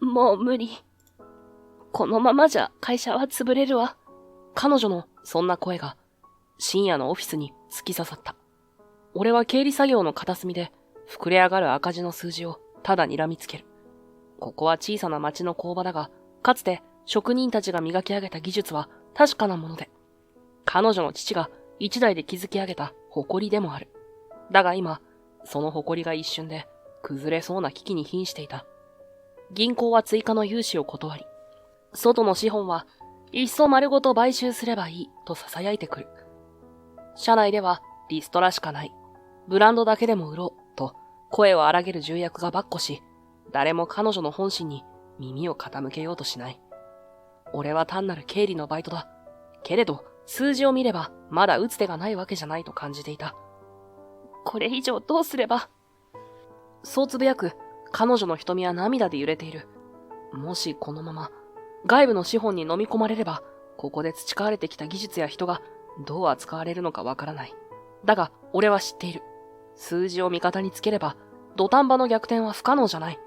もう無理。このままじゃ会社は潰れるわ。彼女のそんな声が深夜のオフィスに突き刺さった。俺は経理作業の片隅で膨れ上がる赤字の数字をただ睨みつける。ここは小さな町の工場だが、かつて職人たちが磨き上げた技術は確かなもので、彼女の父が一代で築き上げた誇りでもある。だが今、その誇りが一瞬で崩れそうな危機に瀕していた。銀行は追加の融資を断り、外の資本はいっそ丸ごと買収すればいいと囁いてくる。社内ではリストラしかない。ブランドだけでも売ろうと声を荒げる重役がばっこし、誰も彼女の本心に耳を傾けようとしない。俺は単なる経理のバイトだ。けれど、数字を見ればまだ打つ手がないわけじゃないと感じていた。これ以上どうすれば。そうつぶやく彼女の瞳は涙で揺れている。もしこのまま外部の資本に飲み込まれれば、ここで培われてきた技術や人がどう扱われるのかわからない。だが俺は知っている。数字を味方につければ土壇場の逆転は不可能じゃない。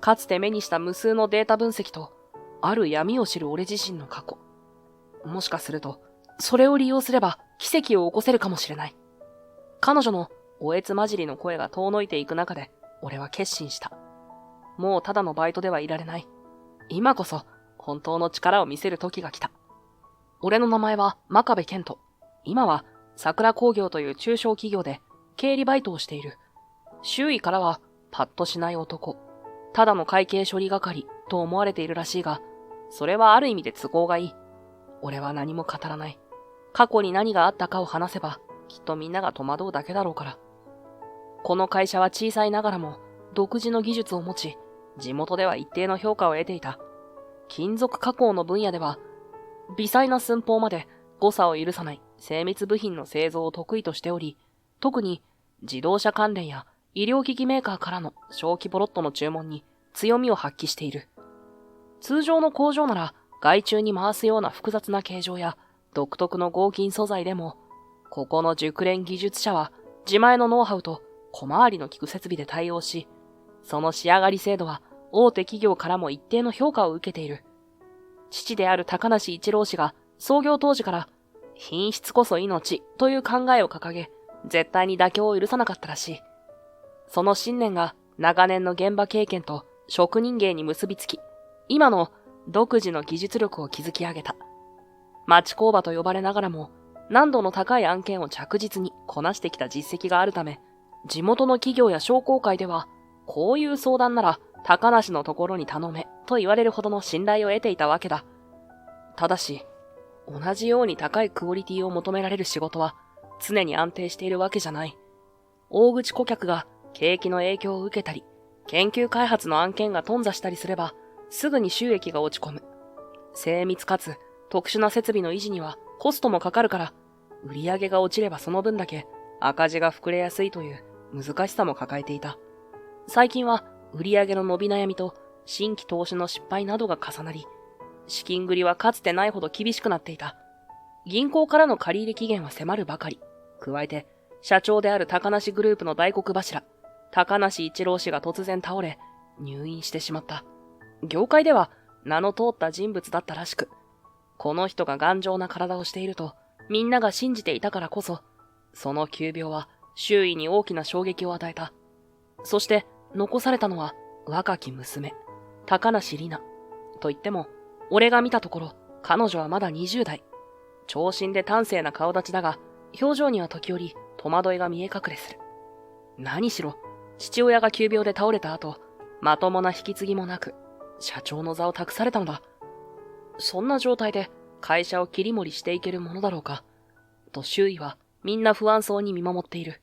かつて目にした無数のデータ分析とある闇を知る俺自身の過去。もしかするとそれを利用すれば奇跡を起こせるかもしれない。彼女のおえつ混じりの声が遠のいていく中で俺は決心した。もうただのバイトではいられない。今こそ本当の力を見せる時が来た。俺の名前は真壁健人。今は桜工業という中小企業で経理バイトをしている。周囲からはパッとしない男、ただの会計処理係と思われているらしいが、それはある意味で都合がいい。俺は何も語らない。過去に何があったかを話せば、きっとみんなが戸惑うだけだろうから。この会社は小さいながらも独自の技術を持ち、地元では一定の評価を得ていた。金属加工の分野では、微細な寸法まで誤差を許さない精密部品の製造を得意としており、特に自動車関連や医療機器メーカーからの小規模ロットの注文に強みを発揮している。通常の工場なら外注に回すような複雑な形状や独特の合金素材でも、ここの熟練技術者は自前のノウハウと小回りの利く設備で対応し、その仕上がり精度は大手企業からも一定の評価を受けている。父である高梨一郎氏が創業当時から品質こそ命という考えを掲げ、絶対に妥協を許さなかったらしい。その信念が長年の現場経験と職人芸に結びつき、今の独自の技術力を築き上げた。町工場と呼ばれながらも、難度の高い案件を着実にこなしてきた実績があるため、地元の企業や商工会では、こういう相談なら高梨のところに頼めと言われるほどの信頼を得ていたわけだ。ただし、同じように高いクオリティを求められる仕事は常に安定しているわけじゃない。大口顧客が景気の影響を受けたり、研究開発の案件が頓挫したりすれば、すぐに収益が落ち込む。精密かつ特殊な設備の維持にはコストもかかるから、売り上げが落ちればその分だけ赤字が膨れやすいという難しさも抱えていた。最近は売り上げの伸び悩みと新規投資の失敗などが重なり、資金繰りはかつてないほど厳しくなっていた。銀行からの借入期限は迫るばかり。加えて、社長である高梨グループの大黒柱、高梨一郎氏が突然倒れ、入院してしまった。業界では名の通った人物だったらしく、この人が頑丈な体をしているとみんなが信じていたからこそ、その急病は周囲に大きな衝撃を与えた。そして残されたのは若き娘、高梨里奈。と言っても、俺が見たところ、彼女はまだ20代。長身で端正な顔立ちだが、表情には時折戸惑いが見え隠れする。何しろ、父親が急病で倒れた後、まともな引き継ぎもなく、社長の座を託されたのだ。そんな状態で会社を切り盛りしていけるものだろうか、と周囲はみんな不安そうに見守っている。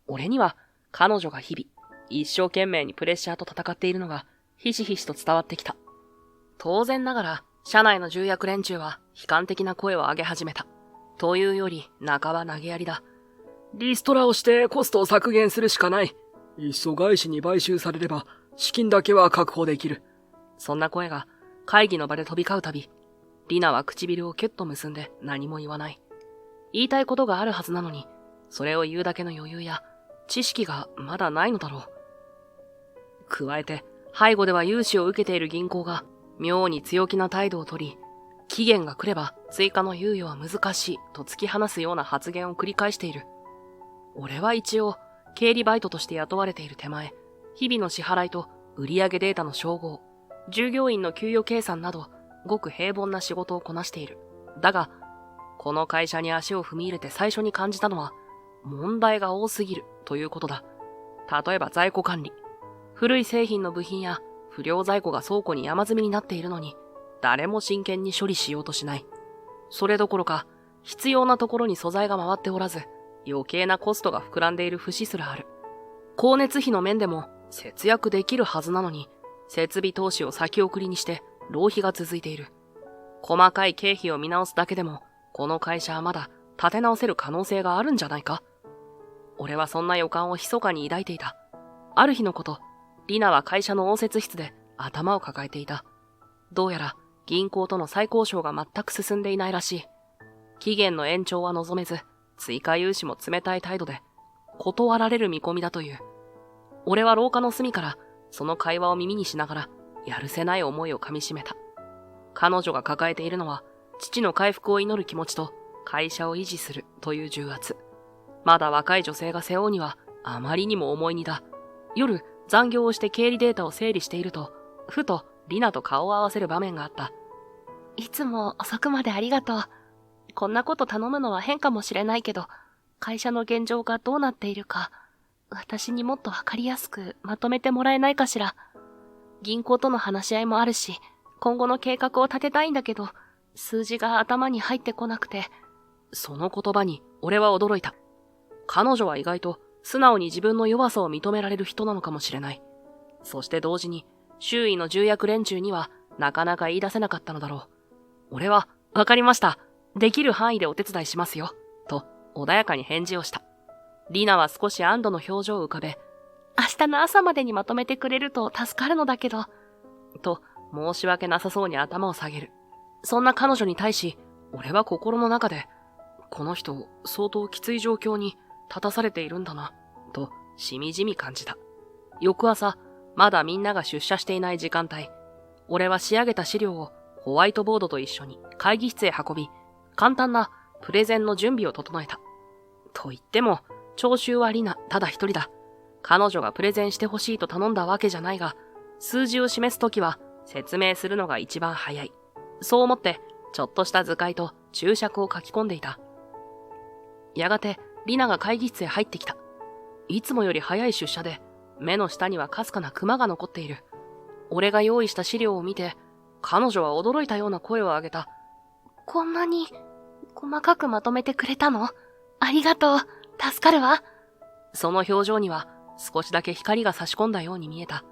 俺には彼女が日々、一生懸命にプレッシャーと戦っているのがひしひしと伝わってきた。当然ながら、社内の重役連中は悲観的な声を上げ始めた。というより、半ば投げやりだ。リストラをしてコストを削減するしかない。いっそ外資に買収されれば、資金だけは確保できる。そんな声が会議の場で飛び交うたび、リナは唇をキュッと結んで何も言わない。言いたいことがあるはずなのに、それを言うだけの余裕や知識がまだないのだろう。加えて、背後では融資を受けている銀行が妙に強気な態度をとり、期限が来れば追加の猶予は難しいと突き放すような発言を繰り返している。俺は一応、経理バイトとして雇われている手前、日々の支払いと売上データの照合、従業員の給与計算など、ごく平凡な仕事をこなしている。だが、この会社に足を踏み入れて最初に感じたのは、問題が多すぎるということだ。例えば在庫管理。古い製品の部品や不良在庫が倉庫に山積みになっているのに、誰も真剣に処理しようとしない。それどころか、必要なところに素材が回っておらず、余計なコストが膨らんでいる節すらある。光熱費の面でも節約できるはずなのに、設備投資を先送りにして浪費が続いている。細かい経費を見直すだけでも、この会社はまだ立て直せる可能性があるんじゃないか。俺はそんな予感を密かに抱いていた。ある日のこと、リナは会社の応接室で頭を抱えていた。どうやら銀行との再交渉が全く進んでいないらしい。期限の延長は望めず、追加融資も冷たい態度で断られる見込みだという。俺は廊下の隅からその会話を耳にしながらやるせない思いをかみしめた。彼女が抱えているのは父の回復を祈る気持ちと会社を維持するという重圧。まだ若い女性が背負うにはあまりにも重い荷だ。夜、残業をして経理データを整理していると、ふとリナと顔を合わせる場面があった。いつも遅くまでありがとう。こんなこと頼むのは変かもしれないけど、会社の現状がどうなっているか、私にもっとわかりやすくまとめてもらえないかしら。銀行との話し合いもあるし、今後の計画を立てたいんだけど、数字が頭に入ってこなくて。その言葉に俺は驚いた。彼女は意外と素直に自分の弱さを認められる人なのかもしれない。そして同時に周囲の重役連中にはなかなか言い出せなかったのだろう。俺は、わかりました。できる範囲でお手伝いしますよ。と穏やかに返事をした。リナは少し安堵の表情を浮かべ、明日の朝までにまとめてくれると助かるのだけど、と申し訳なさそうに頭を下げる。そんな彼女に対し、俺は心の中で、この人相当きつい状況に立たされているんだな、としみじみ感じた。翌朝、まだみんなが出社していない時間帯、俺は仕上げた資料をホワイトボードと一緒に会議室へ運び、簡単なプレゼンの準備を整えた。と言っても、聴衆はリナただ一人だ。彼女がプレゼンしてほしいと頼んだわけじゃないが、数字を示すときは説明するのが一番早い。そう思って、ちょっとした図解と注釈を書き込んでいた。やがて、リナが会議室へ入ってきた。いつもより早い出社で、目の下にはかすかなクマが残っている。俺が用意した資料を見て、彼女は驚いたような声を上げた。こんなに細かくまとめてくれたの？ありがとう。助かるわ。その表情には少しだけ光が差し込んだように見えた。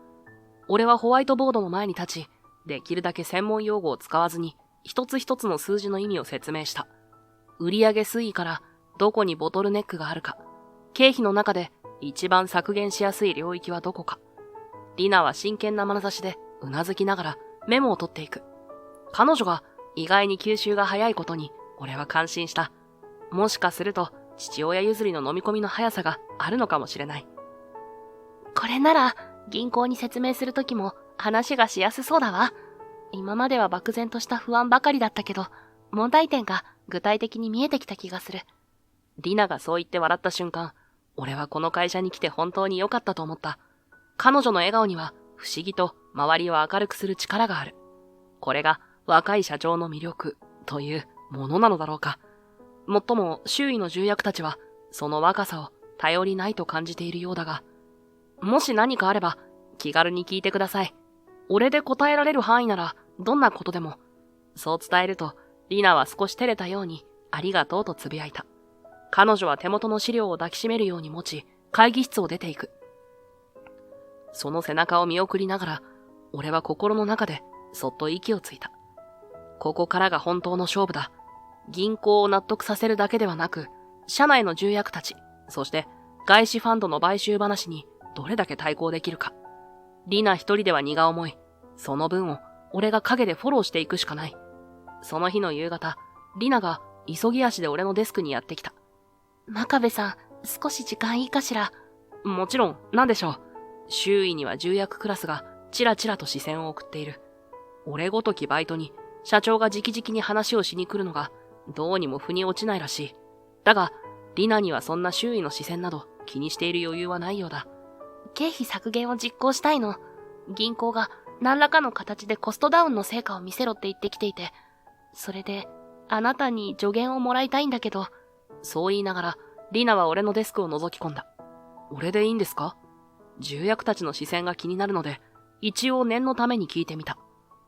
俺はホワイトボードの前に立ち、できるだけ専門用語を使わずに一つ一つの数字の意味を説明した。売上推移からどこにボトルネックがあるか、経費の中で一番削減しやすい領域はどこか。リナは真剣な眼差しでうなずきながらメモを取っていく。彼女が意外に吸収が早いことに俺は感心した。もしかすると父親譲りの飲み込みの速さがあるのかもしれない。これなら銀行に説明するときも話がしやすそうだわ。今までは漠然とした不安ばかりだったけど、問題点が具体的に見えてきた気がする。リナがそう言って笑った瞬間、俺はこの会社に来て本当に良かったと思った。彼女の笑顔には不思議と周りを明るくする力がある。これが若い社長の魅力というものなのだろうか。もっとも周囲の重役たちはその若さを頼りないと感じているようだが、もし何かあれば気軽に聞いてください。俺で答えられる範囲ならどんなことでも。そう伝えるとリナは少し照れたようにありがとうとつぶやいた。彼女は手元の資料を抱きしめるように持ち、会議室を出ていく。その背中を見送りながら、俺は心の中でそっと息をついた。ここからが本当の勝負だ。銀行を納得させるだけではなく、社内の重役たち、そして外資ファンドの買収話にどれだけ対抗できるか。リナ一人では荷が重い。その分を俺が陰でフォローしていくしかない。その日の夕方、リナが急ぎ足で俺のデスクにやってきた。真壁さん、少し時間いいかしら。もちろん、なんでしょう。周囲には重役クラスがチラチラと視線を送っている。俺ごときバイトに社長が直々に話をしに来るのがどうにも腑に落ちないらしい。だが、リナにはそんな周囲の視線など気にしている余裕はないようだ。経費削減を実行したいの。銀行が何らかの形でコストダウンの成果を見せろって言ってきていて、それであなたに助言をもらいたいんだけど。そう言いながら、リナは俺のデスクを覗き込んだ。俺でいいんですか？重役たちの視線が気になるので、一応念のために聞いてみた。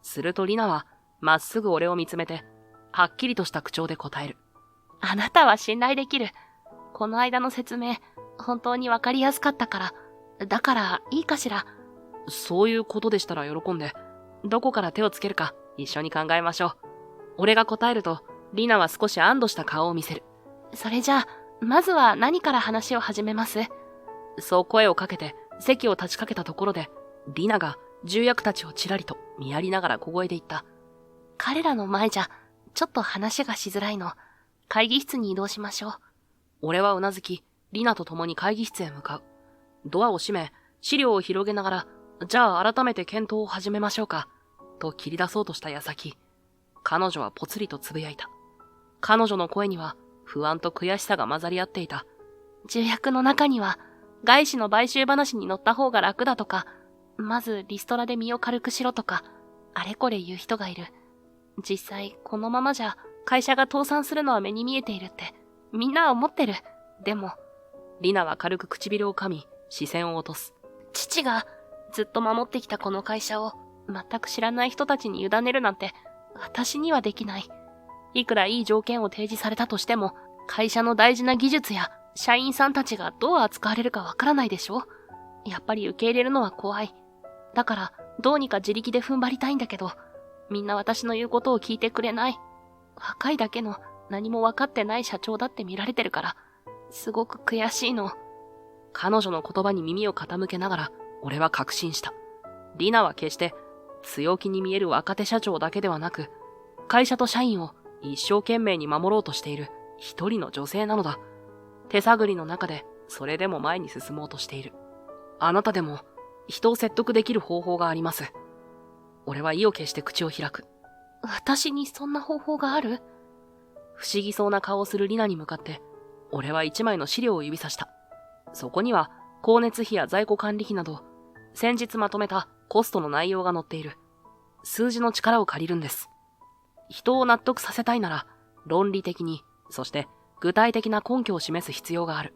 するとリナは、まっすぐ俺を見つめて、はっきりとした口調で答える。あなたは信頼できる。この間の説明、本当にわかりやすかったから。だから、いいかしら。そういうことでしたら喜んで、どこから手をつけるか一緒に考えましょう。俺が答えると、リナは少し安堵した顔を見せる。それじゃあ、まずは何から話を始めます？そう声をかけて席を立ちかけたところで、リナが重役たちをちらりと見やりながら小声で言った。彼らの前じゃ、ちょっと話がしづらいの。会議室に移動しましょう。俺はうなずき、リナと共に会議室へ向かう。ドアを閉め、資料を広げながら、じゃあ改めて検討を始めましょうか、と切り出そうとした矢先、彼女はぽつりとつぶやいた。彼女の声には不安と悔しさが混ざり合っていた。重役の中には、外資の買収話に乗った方が楽だとか、まずリストラで身を軽くしろとか、あれこれ言う人がいる。実際、このままじゃ会社が倒産するのは目に見えているって、みんなは思ってる。でも、リナは軽く唇を噛み、視線を落とす。父がずっと守ってきたこの会社を全く知らない人たちに委ねるなんて、私にはできない。いくらいい条件を提示されたとしても、会社の大事な技術や社員さんたちがどう扱われるかわからないでしょ？やっぱり受け入れるのは怖い。だから、どうにか自力で踏ん張りたいんだけど、みんな私の言うことを聞いてくれない。若いだけの何も分かってない社長だって見られてるから、すごく悔しいの。彼女の言葉に耳を傾けながら、俺は確信した。リナは決して強気に見える若手社長だけではなく、会社と社員を一生懸命に守ろうとしている一人の女性なのだ。手探りの中でそれでも前に進もうとしている。あなたでも人を説得できる方法があります。俺は意を決して口を開く。私にそんな方法がある？不思議そうな顔をするリナに向かって、俺は一枚の資料を指さした。そこには光熱費や在庫管理費など、先日まとめたコストの内容が載っている。数字の力を借りるんです。人を納得させたいなら、論理的に、そして具体的な根拠を示す必要がある。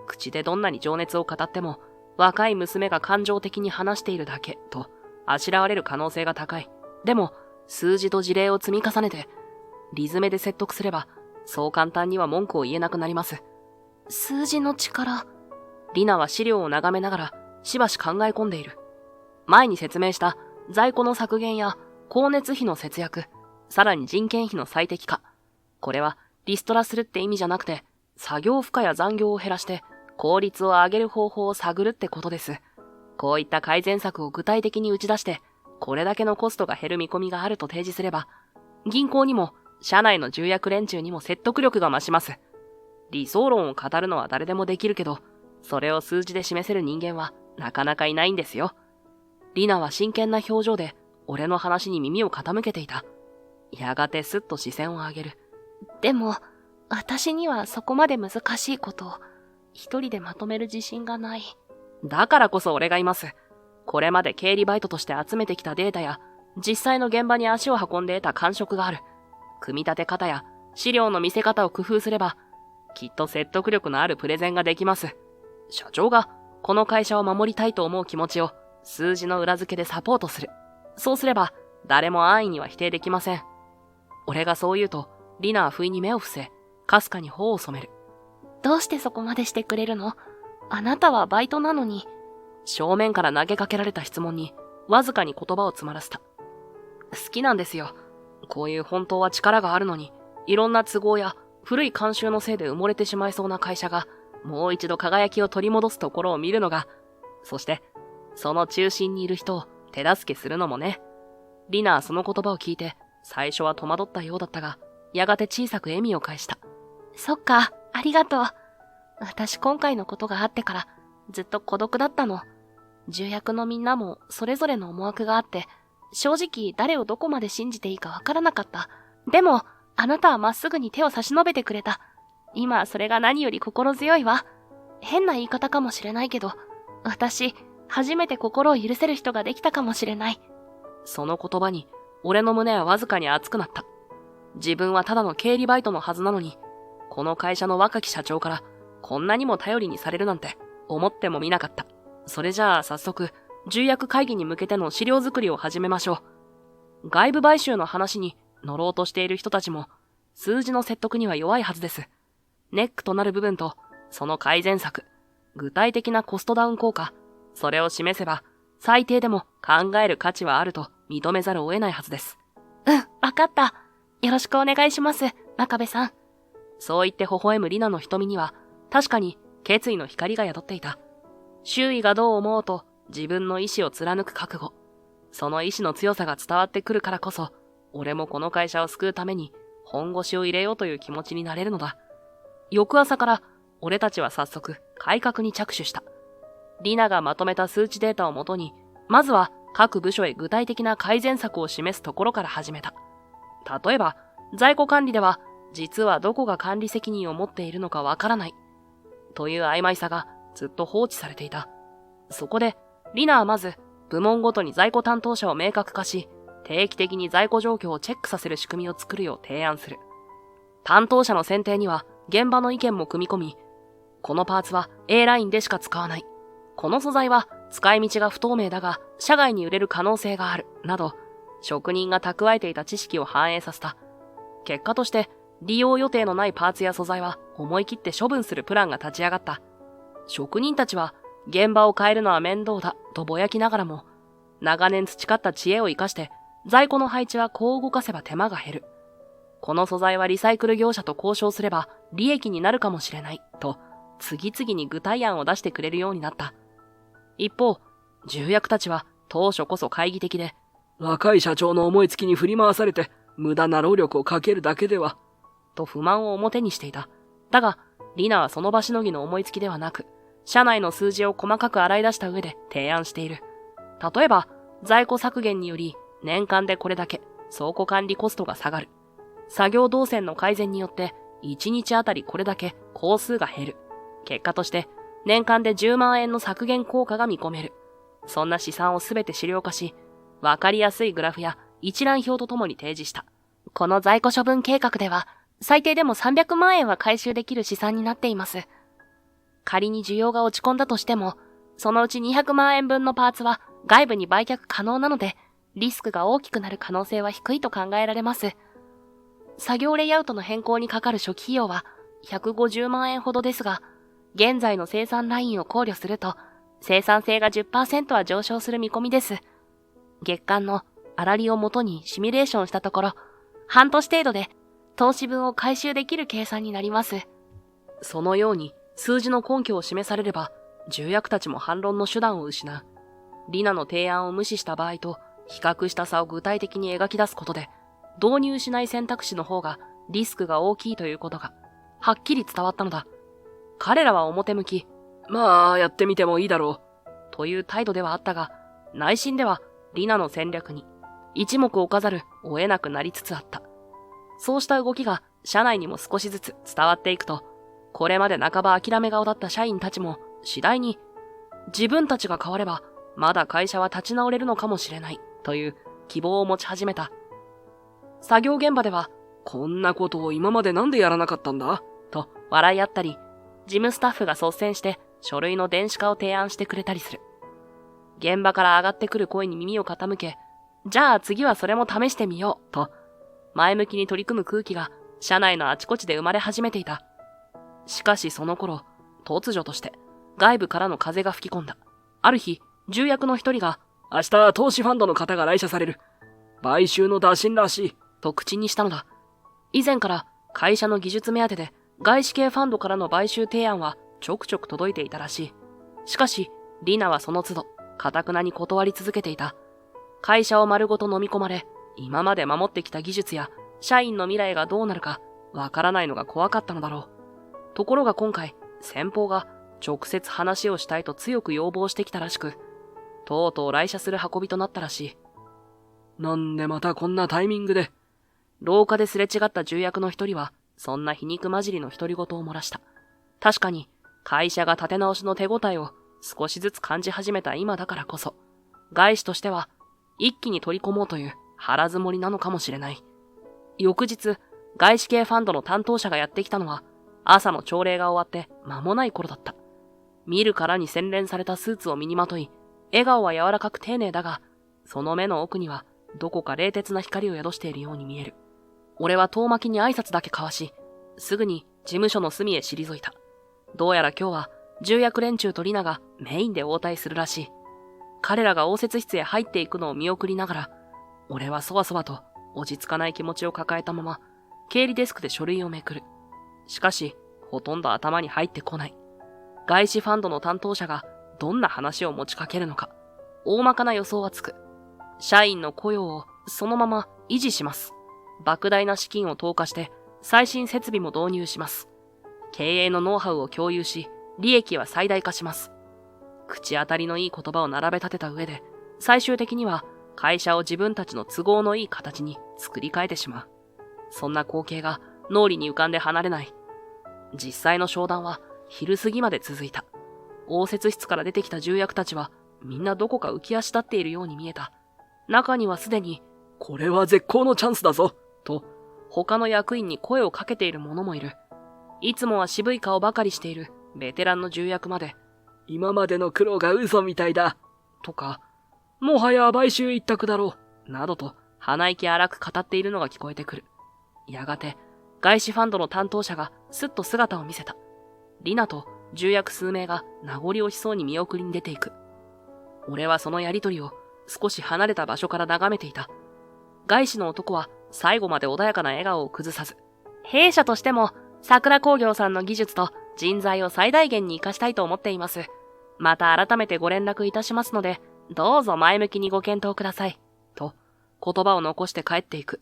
口でどんなに情熱を語っても、若い娘が感情的に話しているだけと、あしらわれる可能性が高い。でも、数字と事例を積み重ねて、リズメで説得すれば、そう簡単には文句を言えなくなります。数字の力。リナは資料を眺めながら、しばし考え込んでいる。前に説明した在庫の削減や光熱費の節約、さらに人件費の最適化。これはリストラするって意味じゃなくて、作業負荷や残業を減らして効率を上げる方法を探るってことです。こういった改善策を具体的に打ち出して、これだけのコストが減る見込みがあると提示すれば、銀行にも社内の重役連中にも説得力が増します。理想論を語るのは誰でもできるけど、それを数字で示せる人間はなかなかいないんですよ。リナは真剣な表情で俺の話に耳を傾けていた。やがてすっと視線を上げる。でも、私にはそこまで難しいことを一人でまとめる自信がない。だからこそ俺がいます。これまで経理バイトとして集めてきたデータや、実際の現場に足を運んで得た感触がある。組み立て方や資料の見せ方を工夫すれば、きっと説得力のあるプレゼンができます。社長がこの会社を守りたいと思う気持ちを数字の裏付けでサポートする。そうすれば誰も安易には否定できません。俺がそう言うと、リナは不意に目を伏せ、かすかに頬を染める。どうしてそこまでしてくれるの？あなたはバイトなのに。正面から投げかけられた質問に、わずかに言葉を詰まらせた。好きなんですよ。こういう本当は力があるのに、いろんな都合や古い慣習のせいで埋もれてしまいそうな会社が、もう一度輝きを取り戻すところを見るのが、そして、その中心にいる人を手助けするのもね。リナはその言葉を聞いて、最初は戸惑ったようだったが、やがて小さく笑みを返した。そっか、ありがとう。私今回のことがあってから、ずっと孤独だったの。重役のみんなもそれぞれの思惑があって、正直誰をどこまで信じていいかわからなかった。でも、あなたはまっすぐに手を差し伸べてくれた。今はそれが何より心強いわ。変な言い方かもしれないけど、私、初めて心を許せる人ができたかもしれない。その言葉に、俺の胸はわずかに熱くなった。自分はただの経理バイトのはずなのに、この会社の若き社長からこんなにも頼りにされるなんて思ってもみなかった。それじゃあ早速、重役会議に向けての資料作りを始めましょう。外部買収の話に乗ろうとしている人たちも、数字の説得には弱いはずです。ネックとなる部分と、その改善策、具体的なコストダウン効果、それを示せば、最低でも考える価値はあると認めざるを得ないはずです。わかった。よろしくお願いします、真壁さん。そう言って微笑むリナの瞳には、確かに決意の光が宿っていた。周囲がどう思おうと自分の意志を貫く覚悟。その意志の強さが伝わってくるからこそ、俺もこの会社を救うために本腰を入れようという気持ちになれるのだ。翌朝から俺たちは早速改革に着手した。リナがまとめた数値データをもとに、まずは各部署へ具体的な改善策を示すところから始めた。例えば、在庫管理では、実はどこが管理責任を持っているのかわからない。という曖昧さがずっと放置されていた。そこで、リナはまず、部門ごとに在庫担当者を明確化し、定期的に在庫状況をチェックさせる仕組みを作るよう提案する。担当者の選定には、現場の意見も組み込み、このパーツは A ラインでしか使わない。この素材は使い道が不透明だが、社外に売れる可能性がある。など、職人が蓄えていた知識を反映させた。結果として、利用予定のないパーツや素材は思い切って処分するプランが立ち上がった。職人たちは、現場を変えるのは面倒だとぼやきながらも、長年培った知恵を生かして、在庫の配置はこう動かせば手間が減る。この素材はリサイクル業者と交渉すれば利益になるかもしれない、と、次々に具体案を出してくれるようになった。一方、重役たちは当初こそ懐疑的で、若い社長の思いつきに振り回されて、無駄な労力をかけるだけでは、と不満を表にしていた。だが、リナはその場しのぎの思いつきではなく、社内の数字を細かく洗い出した上で提案している。例えば、在庫削減により、年間でこれだけ倉庫管理コストが下がる。作業動線の改善によって、1日あたりこれだけ工数が減る。結果として、年間で10万円の削減効果が見込める。そんな試算をすべて資料化し、わかりやすいグラフや一覧表とともに提示した。この在庫処分計画では、最低でも300万円は回収できる試算になっています。仮に需要が落ち込んだとしても、そのうち200万円分のパーツは外部に売却可能なので、リスクが大きくなる可能性は低いと考えられます。作業レイアウトの変更にかかる初期費用は150万円ほどですが、現在の生産ラインを考慮すると、生産性が 10% は上昇する見込みです。月間の粗利をもとにシミュレーションしたところ、半年程度で投資分を回収できる計算になります。そのように数字の根拠を示されれば、重役たちも反論の手段を失う。リナの提案を無視した場合と、比較した差を具体的に描き出すことで、導入しない選択肢の方がリスクが大きいということが、はっきり伝わったのだ。彼らは表向き、まあ、やってみてもいいだろう、という態度ではあったが、内心ではリナの戦略に一目置かざるを得なくなりつつあった。そうした動きが社内にも少しずつ伝わっていくと、これまで半ば諦め顔だった社員たちも次第に、自分たちが変わればまだ会社は立ち直れるのかもしれないという希望を持ち始めた。作業現場では、こんなことを今までなんでやらなかったんだと笑い合ったり、事務スタッフが率先して書類の電子化を提案してくれたりする。現場から上がってくる声に耳を傾け、じゃあ次はそれも試してみようと、前向きに取り組む空気が社内のあちこちで生まれ始めていた。しかしその頃、突如として外部からの風が吹き込んだ。ある日、重役の一人が、明日投資ファンドの方が来社される。買収の打診らしい。と口にしたのだ。以前から会社の技術目当てで外資系ファンドからの買収提案はちょくちょく届いていたらしい。しかし、リナはその都度、堅くなに断り続けていた。会社を丸ごと飲み込まれ、今まで守ってきた技術や社員の未来がどうなるかわからないのが怖かったのだろう。ところが今回、先方が直接話をしたいと強く要望してきたらしく、とうとう来社する運びとなったらしい。なんでまたこんなタイミングで。廊下ですれ違った重役の一人は、そんな皮肉混じりの独り言を漏らした。確かに、会社が立て直しの手応えを少しずつ感じ始めた今だからこそ、外資としては、一気に取り込もうという腹積もりなのかもしれない。翌日、外資系ファンドの担当者がやってきたのは、朝の朝礼が終わって間もない頃だった。見るからに洗練されたスーツを身にまとい、笑顔は柔らかく丁寧だが、その目の奥にはどこか冷徹な光を宿しているように見える。俺は遠巻きに挨拶だけ交わし、すぐに事務所の隅へ退いた。どうやら今日は重役連中とリナがメインで応対するらしい。彼らが応接室へ入っていくのを見送りながら、俺はそわそわと落ち着かない気持ちを抱えたまま、経理デスクで書類をめくる。しかし、ほとんど頭に入ってこない。外資ファンドの担当者がどんな話を持ちかけるのか、大まかな予想はつく。社員の雇用をそのまま維持します。莫大な資金を投下して最新設備も導入します。経営のノウハウを共有し、利益は最大化します。口当たりのいい言葉を並べ立てた上で、最終的には会社を自分たちの都合のいい形に作り変えてしまう。そんな光景が脳裏に浮かんで離れない。実際の商談は昼過ぎまで続いた。応接室から出てきた重役たちはみんなどこか浮き足立っているように見えた。中にはすでに、これは絶好のチャンスだぞ、と、他の役員に声をかけている者もいる。いつもは渋い顔ばかりしているベテランの重役まで、今までの苦労が嘘みたいだ、とか、もはや買収一択だろう、などと鼻息荒く語っているのが聞こえてくる。やがて、外資ファンドの担当者がすっと姿を見せた。リナと重役数名が名残惜しそうに見送りに出ていく。俺はそのやりとりを少し離れた場所から眺めていた。外資の男は最後まで穏やかな笑顔を崩さず、弊社としても桜工業さんの技術と人材を最大限に活かしたいと思っています。また改めてご連絡いたしますので、どうぞ前向きにご検討ください。と、言葉を残して帰っていく。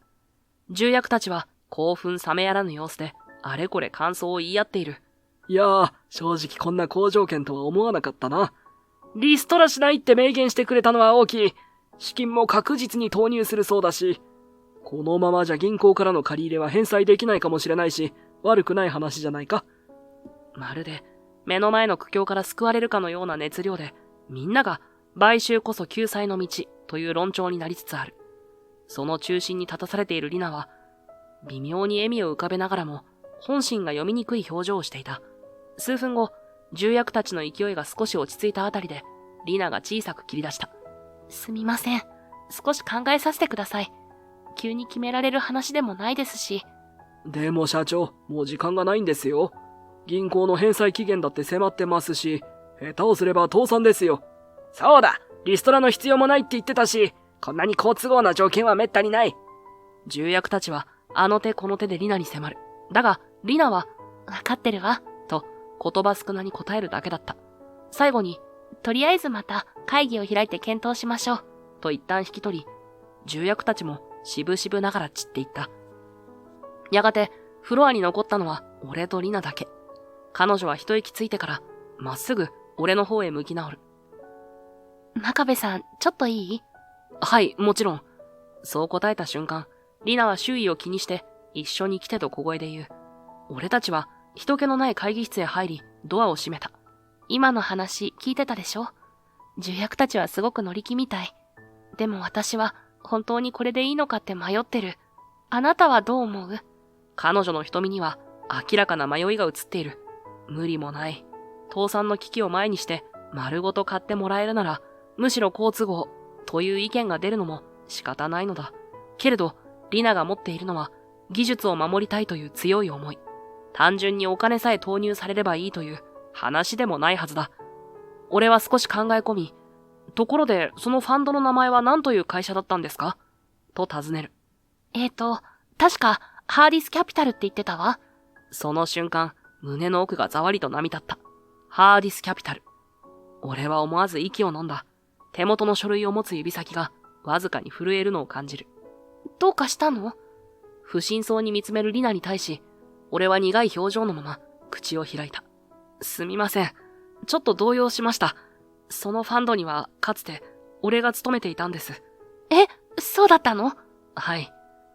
重役たちは興奮冷めやらぬ様子で、あれこれ感想を言い合っている。いやー、正直こんな好条件とは思わなかったな。リストラしないって明言してくれたのは大きい。資金も確実に投入するそうだし、このままじゃ銀行からの借り入れは返済できないかもしれないし、悪くない話じゃないか。まるで目の前の苦境から救われるかのような熱量で、みんなが買収こそ救済の道という論調になりつつある。その中心に立たされているリナは、微妙に笑みを浮かべながらも、本心が読みにくい表情をしていた。数分後、重役たちの勢いが少し落ち着いたあたりで、リナが小さく切り出した。すみません。少し考えさせてください。急に決められる話でもないですし。でも社長、もう時間がないんですよ。銀行の返済期限だって迫ってますし、下手をすれば倒産ですよ。そうだ、リストラの必要もないって言ってたし、こんなに好都合な条件は滅多にない。重役たちはあの手この手でリナに迫る。だが、リナは、わかってるわ。と言葉少なに答えるだけだった。最後に、とりあえずまた会議を開いて検討しましょう。と一旦引き取り、重役たちも渋々ながら散っていった。やがて、フロアに残ったのは俺とリナだけ。彼女は一息ついてから、まっすぐ俺の方へ向き直る。真壁さん、ちょっといい？はい、もちろん。そう答えた瞬間、リナは周囲を気にして、一緒に来てと小声で言う。俺たちは、人気のない会議室へ入り、ドアを閉めた。今の話聞いてたでしょ？重役たちはすごく乗り気みたい。でも私は本当にこれでいいのかって迷ってる。あなたはどう思う？彼女の瞳には明らかな迷いが映っている。無理もない。倒産の危機を前にして丸ごと買ってもらえるなら、むしろ好都合という意見が出るのも仕方ないのだ。けれど、リナが持っているのは技術を守りたいという強い思い。単純にお金さえ投入されればいいという話でもないはずだ。俺は少し考え込み、ところでそのファンドの名前は何という会社だったんですか？と尋ねる。確かハーディスキャピタルって言ってたわ。その瞬間、胸の奥がざわりと波立った。ハーディスキャピタル。俺は思わず息を飲んだ。手元の書類を持つ指先がわずかに震えるのを感じる。どうかしたの？不審そうに見つめるリナに対し、俺は苦い表情のまま口を開いた。すみません。ちょっと動揺しました。そのファンドにはかつて俺が勤めていたんです。え、そうだったの？はい。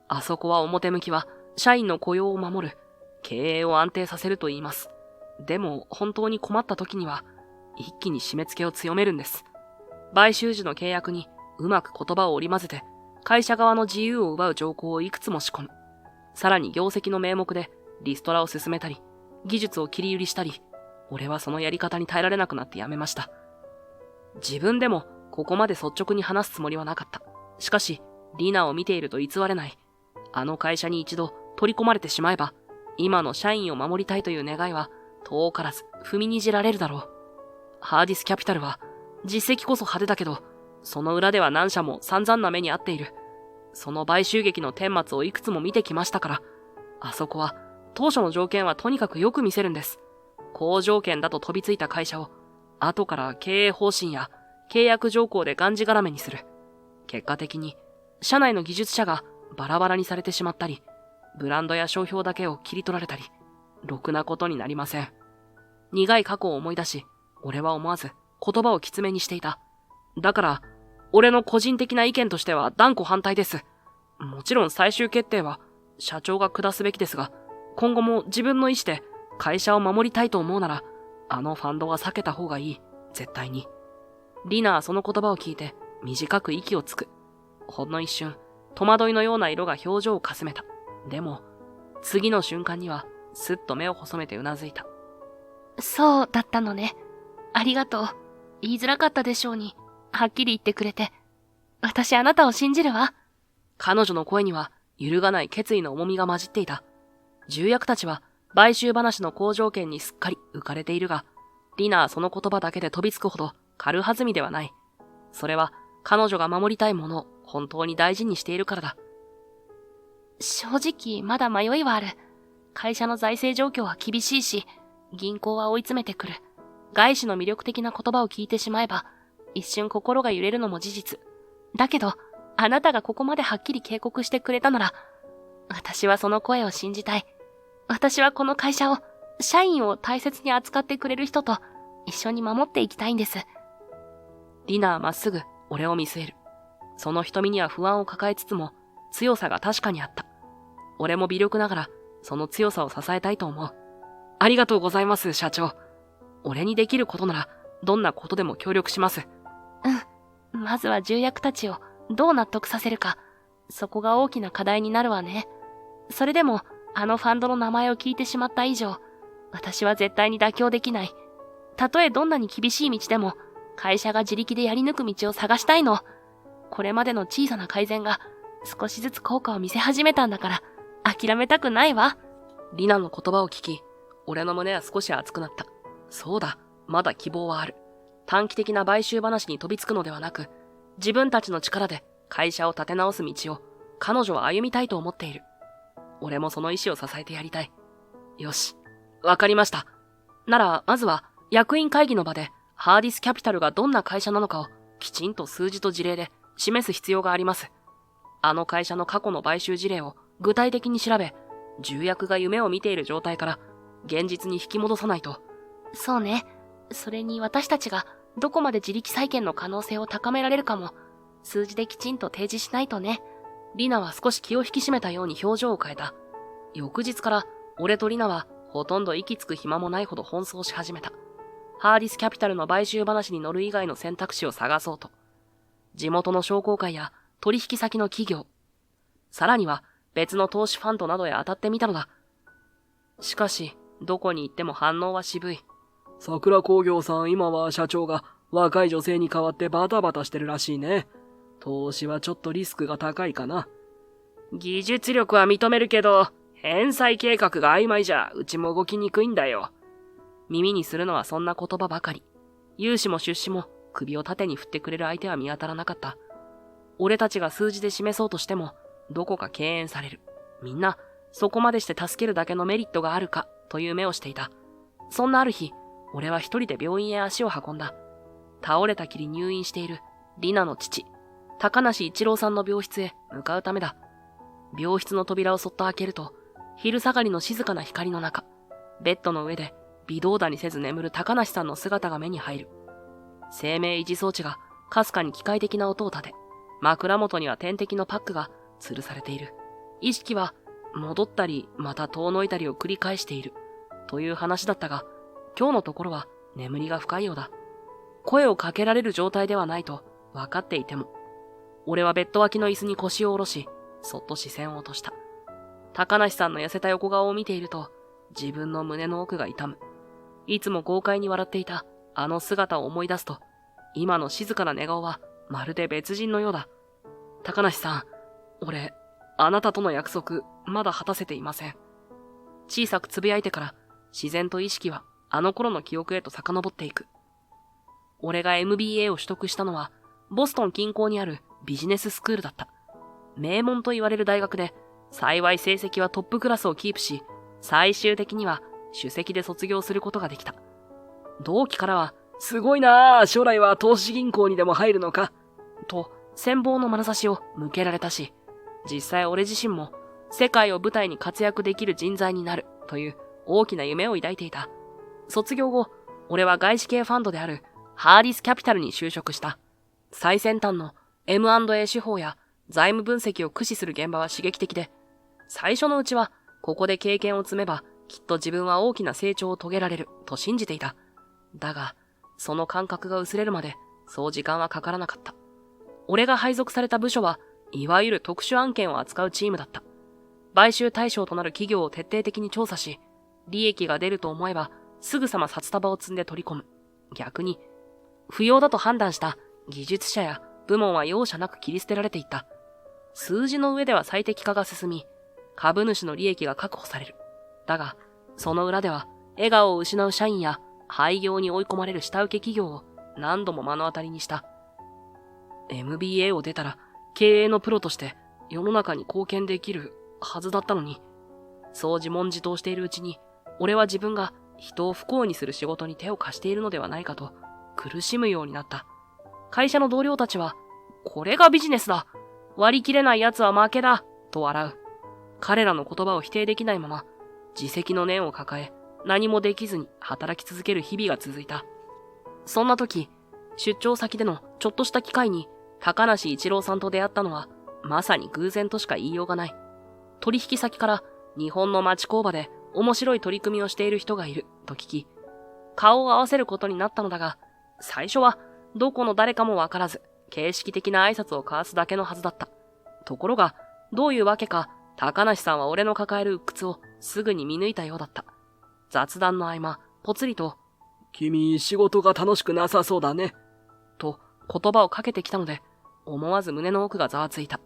あそこは表向きは社員の雇用を守る、経営を安定させると言います。でも本当に困った時には一気に締め付けを強めるんです。買収時の契約にうまく言葉を織り交ぜて会社側の自由を奪う条項をいくつも仕込む。さらに業績の名目でリストラを進めたり、技術を切り売りしたり、俺はそのやり方に耐えられなくなってやめました。自分でもここまで率直に話すつもりはなかった。しかし、リナを見ていると偽れない。あの会社に一度取り込まれてしまえば、今の社員を守りたいという願いは遠からず踏みにじられるだろう。ハーディスキャピタルは実績こそ派手だけど、その裏では何社も散々な目に遭っている。その買収劇の顛末をいくつも見てきましたから、あそこは当初の条件はとにかくよく見せるんです。好条件だと飛びついた会社を、後から経営方針や契約条項でがんじがらめにする。結果的に、社内の技術者がバラバラにされてしまったり、ブランドや商標だけを切り取られたり、ろくなことになりません。苦い過去を思い出し、俺は思わず言葉をきつめにしていた。だから、俺の個人的な意見としては断固反対です。もちろん最終決定は社長が下すべきですが、今後も自分の意思で会社を守りたいと思うなら、あのファンドは避けた方がいい。絶対に。リナはその言葉を聞いて短く息をつく。ほんの一瞬、戸惑いのような色が表情をかすめた。でも、次の瞬間にはすっと目を細めてうなずいた。そうだったのね。ありがとう。言いづらかったでしょうに。はっきり言ってくれて。私あなたを信じるわ。彼女の声には揺るがない決意の重みが混じっていた。重役たちは買収話の好条件にすっかり浮かれているが、リナはその言葉だけで飛びつくほど軽はずみではない。それは彼女が守りたいものを本当に大事にしているからだ。正直まだ迷いはある。会社の財政状況は厳しいし、銀行は追い詰めてくる。外資の魅力的な言葉を聞いてしまえば、一瞬心が揺れるのも事実。だけど、あなたがここまではっきり警告してくれたなら、私はその声を信じたい。私はこの会社を、社員を大切に扱ってくれる人と一緒に守っていきたいんです。リナはまっすぐ俺を見据える。その瞳には不安を抱えつつも、強さが確かにあった。俺も微力ながら、その強さを支えたいと思う。ありがとうございます、社長。俺にできることなら、どんなことでも協力します。まずは重役たちをどう納得させるか。そこが大きな課題になるわね。それでも、あのファンドの名前を聞いてしまった以上、私は絶対に妥協できない。たとえどんなに厳しい道でも、会社が自力でやり抜く道を探したいの。これまでの小さな改善が少しずつ効果を見せ始めたんだから、諦めたくないわ。リナの言葉を聞き、俺の胸は少し熱くなった。そうだ、まだ希望はある。短期的な買収話に飛びつくのではなく、自分たちの力で会社を立て直す道を彼女は歩みたいと思っている。俺もその意志を支えてやりたい。よし、わかりました。なら、まずは役員会議の場でハーディスキャピタルがどんな会社なのかをきちんと数字と事例で示す必要があります。あの会社の過去の買収事例を具体的に調べ、重役が夢を見ている状態から現実に引き戻さないと。そうね。それに私たちがどこまで自力再建の可能性を高められるかも、数字できちんと提示しないとね。リナは少し気を引き締めたように表情を変えた。翌日から俺とリナはほとんど息つく暇もないほど奔走し始めた。ハーディスキャピタルの買収話に乗る以外の選択肢を探そうと。地元の商工会や取引先の企業、さらには別の投資ファンドなどへ当たってみたのだ。しかし、どこに行っても反応は渋い。桜工業さん、今は社長が若い女性に代わってバタバタしてるらしいね。投資はちょっとリスクが高いかな。技術力は認めるけど、返済計画が曖昧じゃうちも動きにくいんだよ。耳にするのはそんな言葉ばかり。融資も出資も首を縦に振ってくれる相手は見当たらなかった。俺たちが数字で示そうとしても、どこか敬遠される。みんな、そこまでして助けるだけのメリットがあるか、という目をしていた。そんなある日、俺は一人で病院へ足を運んだ。倒れたきり入院している、リナの父、高梨一郎さんの病室へ向かうためだ。病室の扉をそっと開けると、昼下がりの静かな光の中、ベッドの上で微動だにせず眠る高梨さんの姿が目に入る。生命維持装置がかすかに機械的な音を立て、枕元には点滴のパックが吊るされている。意識は戻ったりまた遠のいたりを繰り返しているという話だったが、今日のところは眠りが深いようだ。声をかけられる状態ではないと分かっていても、俺はベッド脇の椅子に腰を下ろし、そっと視線を落とした。高梨さんの痩せた横顔を見ていると、自分の胸の奥が痛む。いつも豪快に笑っていたあの姿を思い出すと、今の静かな寝顔はまるで別人のようだ。高梨さん、俺、あなたとの約束、まだ果たせていません。小さくつぶやいてから、自然と意識はあの頃の記憶へと遡っていく。俺が MBA を取得したのは、ボストン近郊にあるビジネススクールだった。名門と言われる大学で、幸い成績はトップクラスをキープし、最終的には首席で卒業することができた。同期からは、すごいなあ、将来は投資銀行にでも入るのかと、羨望の眼差しを向けられたし、実際俺自身も世界を舞台に活躍できる人材になるという大きな夢を抱いていた。卒業後、俺は外資系ファンドであるハーディスキャピタルに就職した。最先端の M&A 手法や財務分析を駆使する現場は刺激的で、最初のうちはここで経験を積めばきっと自分は大きな成長を遂げられると信じていた。だが、その感覚が薄れるまでそう時間はかからなかった。俺が配属された部署はいわゆる特殊案件を扱うチームだった。買収対象となる企業を徹底的に調査し、利益が出ると思えばすぐさま札束を積んで取り込む。逆に、不要だと判断した技術者や部門は容赦なく切り捨てられていった。数字の上では最適化が進み、株主の利益が確保される。だが、その裏では笑顔を失う社員や廃業に追い込まれる下請け企業を何度も目の当たりにした。MBA を出たら経営のプロとして世の中に貢献できるはずだったのに、そう自問自答しているうちに、俺は自分が人を不幸にする仕事に手を貸しているのではないかと苦しむようになった。会社の同僚たちは、これがビジネスだ。割り切れない奴は負けだ。と笑う。彼らの言葉を否定できないまま、自責の念を抱え、何もできずに働き続ける日々が続いた。そんな時、出張先でのちょっとした機会に、高梨一郎さんと出会ったのは、まさに偶然としか言いようがない。取引先から日本の町工場で面白い取り組みをしている人がいると聞き、顔を合わせることになったのだが、最初はどこの誰かもわからず、形式的な挨拶を交わすだけのはずだった。ところが、どういうわけか、高梨さんは俺の抱える鬱屈をすぐに見抜いたようだった。雑談の合間、ぽつりと、君、仕事が楽しくなさそうだね。と言葉をかけてきたので、思わず胸の奥がざわついた。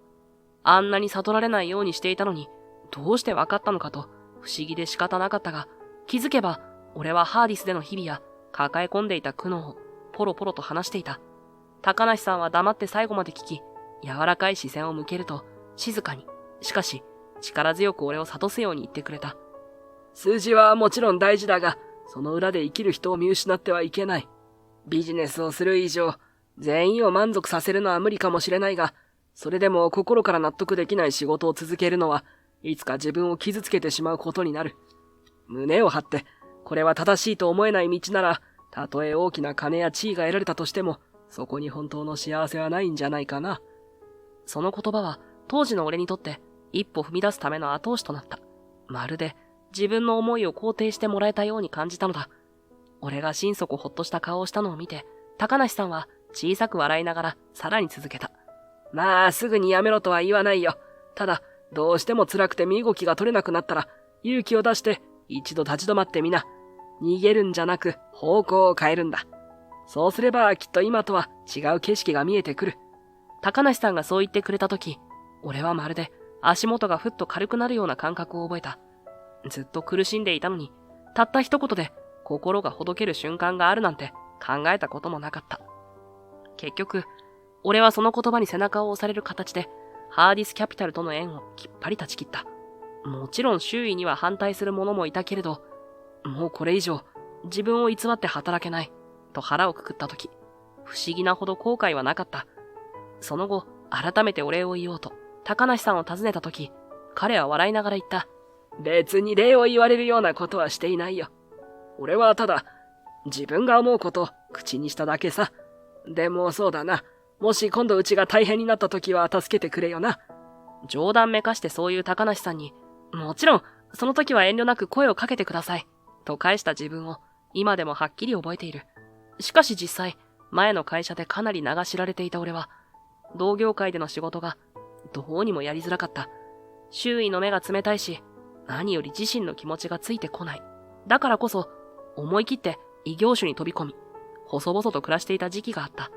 あんなに悟られないようにしていたのに、どうして分かったのかと不思議で仕方なかったが、気づけば俺はハーディスでの日々や抱え込んでいた苦悩をポロポロと話していた。高梨さんは黙って最後まで聞き、柔らかい視線を向けると静かに、しかし力強く俺を諭すように言ってくれた。数字はもちろん大事だが、その裏で生きる人を見失ってはいけない。ビジネスをする以上、全員を満足させるのは無理かもしれないが、それでも心から納得できない仕事を続けるのは、いつか自分を傷つけてしまうことになる。胸を張って、これは正しいと思えない道なら、たとえ大きな金や地位が得られたとしても、そこに本当の幸せはないんじゃないかな。その言葉は、当時の俺にとって、一歩踏み出すための後押しとなった。まるで、自分の思いを肯定してもらえたように感じたのだ。俺が心底ほっとした顔をしたのを見て、高梨さんは小さく笑いながらさらに続けた。まあ、すぐにやめろとは言わないよ。ただ、どうしても辛くて身動きが取れなくなったら、勇気を出して一度立ち止まってみな。逃げるんじゃなく方向を変えるんだ。そうすればきっと今とは違う景色が見えてくる。高梨さんがそう言ってくれたとき、俺はまるで足元がふっと軽くなるような感覚を覚えた。ずっと苦しんでいたのに、たった一言で心がほどける瞬間があるなんて考えたこともなかった。結局、俺はその言葉に背中を押される形で、ハーディスキャピタルとの縁をきっぱり断ち切った。もちろん周囲には反対する者もいたけれど、もうこれ以上自分を偽って働けない、と腹をくくったとき、不思議なほど後悔はなかった。その後、改めてお礼を言おうと、高梨さんを訪ねたとき、彼は笑いながら言った。別に礼を言われるようなことはしていないよ。俺はただ、自分が思うことを口にしただけさ。でもそうだな。もし今度うちが大変になった時は助けてくれよな。冗談めかしてそういう高梨さんに、もちろん、その時は遠慮なく声をかけてください。と返した自分を、今でもはっきり覚えている。しかし実際、前の会社でかなり名が知られていた俺は、同業界での仕事が、どうにもやりづらかった。周囲の目が冷たいし、何より自身の気持ちがついてこない。だからこそ、思い切って異業種に飛び込み、細々と暮らしていた時期があった。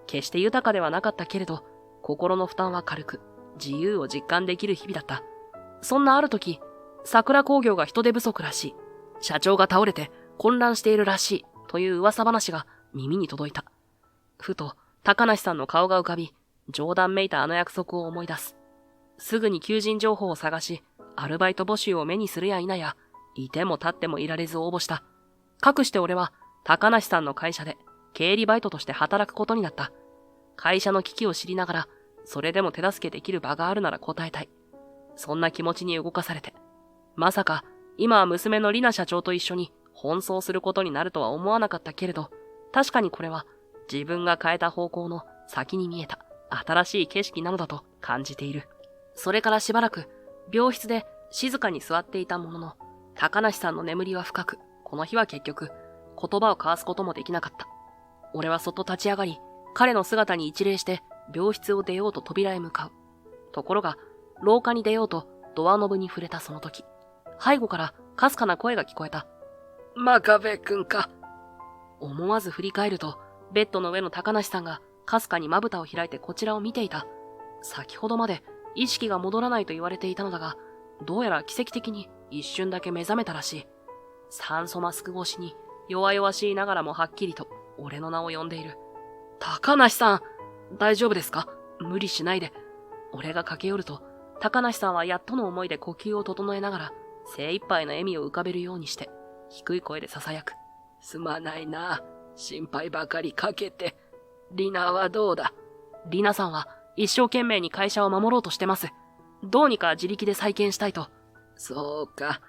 決して豊かではなかったけれど、心の負担は軽く、自由を実感できる日々だった。そんなある時、桜工業が人手不足らしい。社長が倒れて混乱しているらしいという噂話が耳に届いた。ふと高梨さんの顔が浮かび、冗談めいたあの約束を思い出す。すぐに求人情報を探し、アルバイト募集を目にするや否や、いても立ってもいられず応募した。かくして俺は高梨さんの会社で経理バイトとして働くことになった。会社の危機を知りながら、それでも手助けできる場があるなら答えたい。そんな気持ちに動かされて。まさか、今は娘の里奈社長と一緒に奔走することになるとは思わなかったけれど、確かにこれは自分が変えた方向の先に見えた新しい景色なのだと感じている。それからしばらく、病室で静かに座っていたものの、高梨さんの眠りは深く、この日は結局、言葉を交わすこともできなかった。俺はそっと立ち上がり、彼の姿に一礼して病室を出ようと扉へ向かう。ところが、廊下に出ようとドアノブに触れたその時、背後からかすかな声が聞こえた。真壁くんか。思わず振り返ると、ベッドの上の高梨さんがかすかにまぶたを開いてこちらを見ていた。先ほどまで意識が戻らないと言われていたのだが、どうやら奇跡的に一瞬だけ目覚めたらしい。酸素マスク越しに弱々しいながらもはっきりと俺の名を呼んでいる。高梨さん、大丈夫ですか？無理しないで。俺が駆け寄ると、高梨さんはやっとの思いで呼吸を整えながら、精一杯の笑みを浮かべるようにして、低い声で囁く。すまないな。心配ばかりかけて。リナはどうだ？リナさんは一生懸命に会社を守ろうとしてます。どうにか自力で再建したいと。そうか。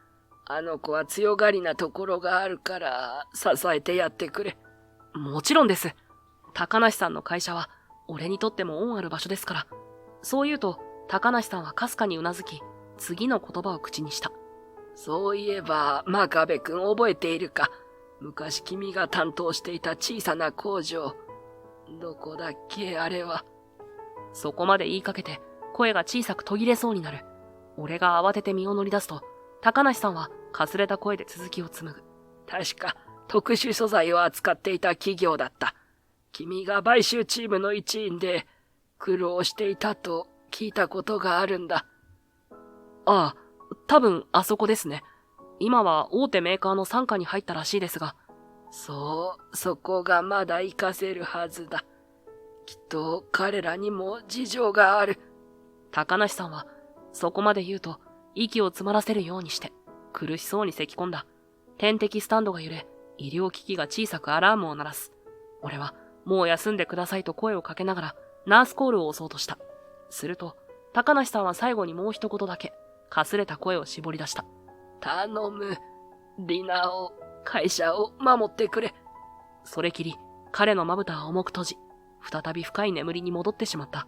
あの子は強がりなところがあるから、支えてやってくれ。もちろんです。高梨さんの会社は、俺にとっても恩ある場所ですから。そう言うと、高梨さんはかすかにうなずき、次の言葉を口にした。そういえば、真壁くん覚えているか？昔君が担当していた小さな工場。どこだっけ、あれは。そこまで言いかけて、声が小さく途切れそうになる。俺が慌てて身を乗り出すと、高梨さんはかすれた声で続きを紡ぐ。確か、特殊素材を扱っていた企業だった。君が買収チームの一員で苦労していたと聞いたことがあるんだ。ああ、多分あそこですね。今は大手メーカーの傘下に入ったらしいですが。そう、そこがまだ活かせるはずだ。きっと彼らにも事情がある。高梨さんはそこまで言うと息を詰まらせるようにして苦しそうに咳き込んだ。点滴スタンドが揺れ、医療機器が小さくアラームを鳴らす。俺はもう休んでくださいと声をかけながらナースコールを押そうとした。すると高梨さんは最後にもう一言だけかすれた声を絞り出した。頼む。リナを、会社を守ってくれ。それきり彼のまぶたは重く閉じ、再び深い眠りに戻ってしまった。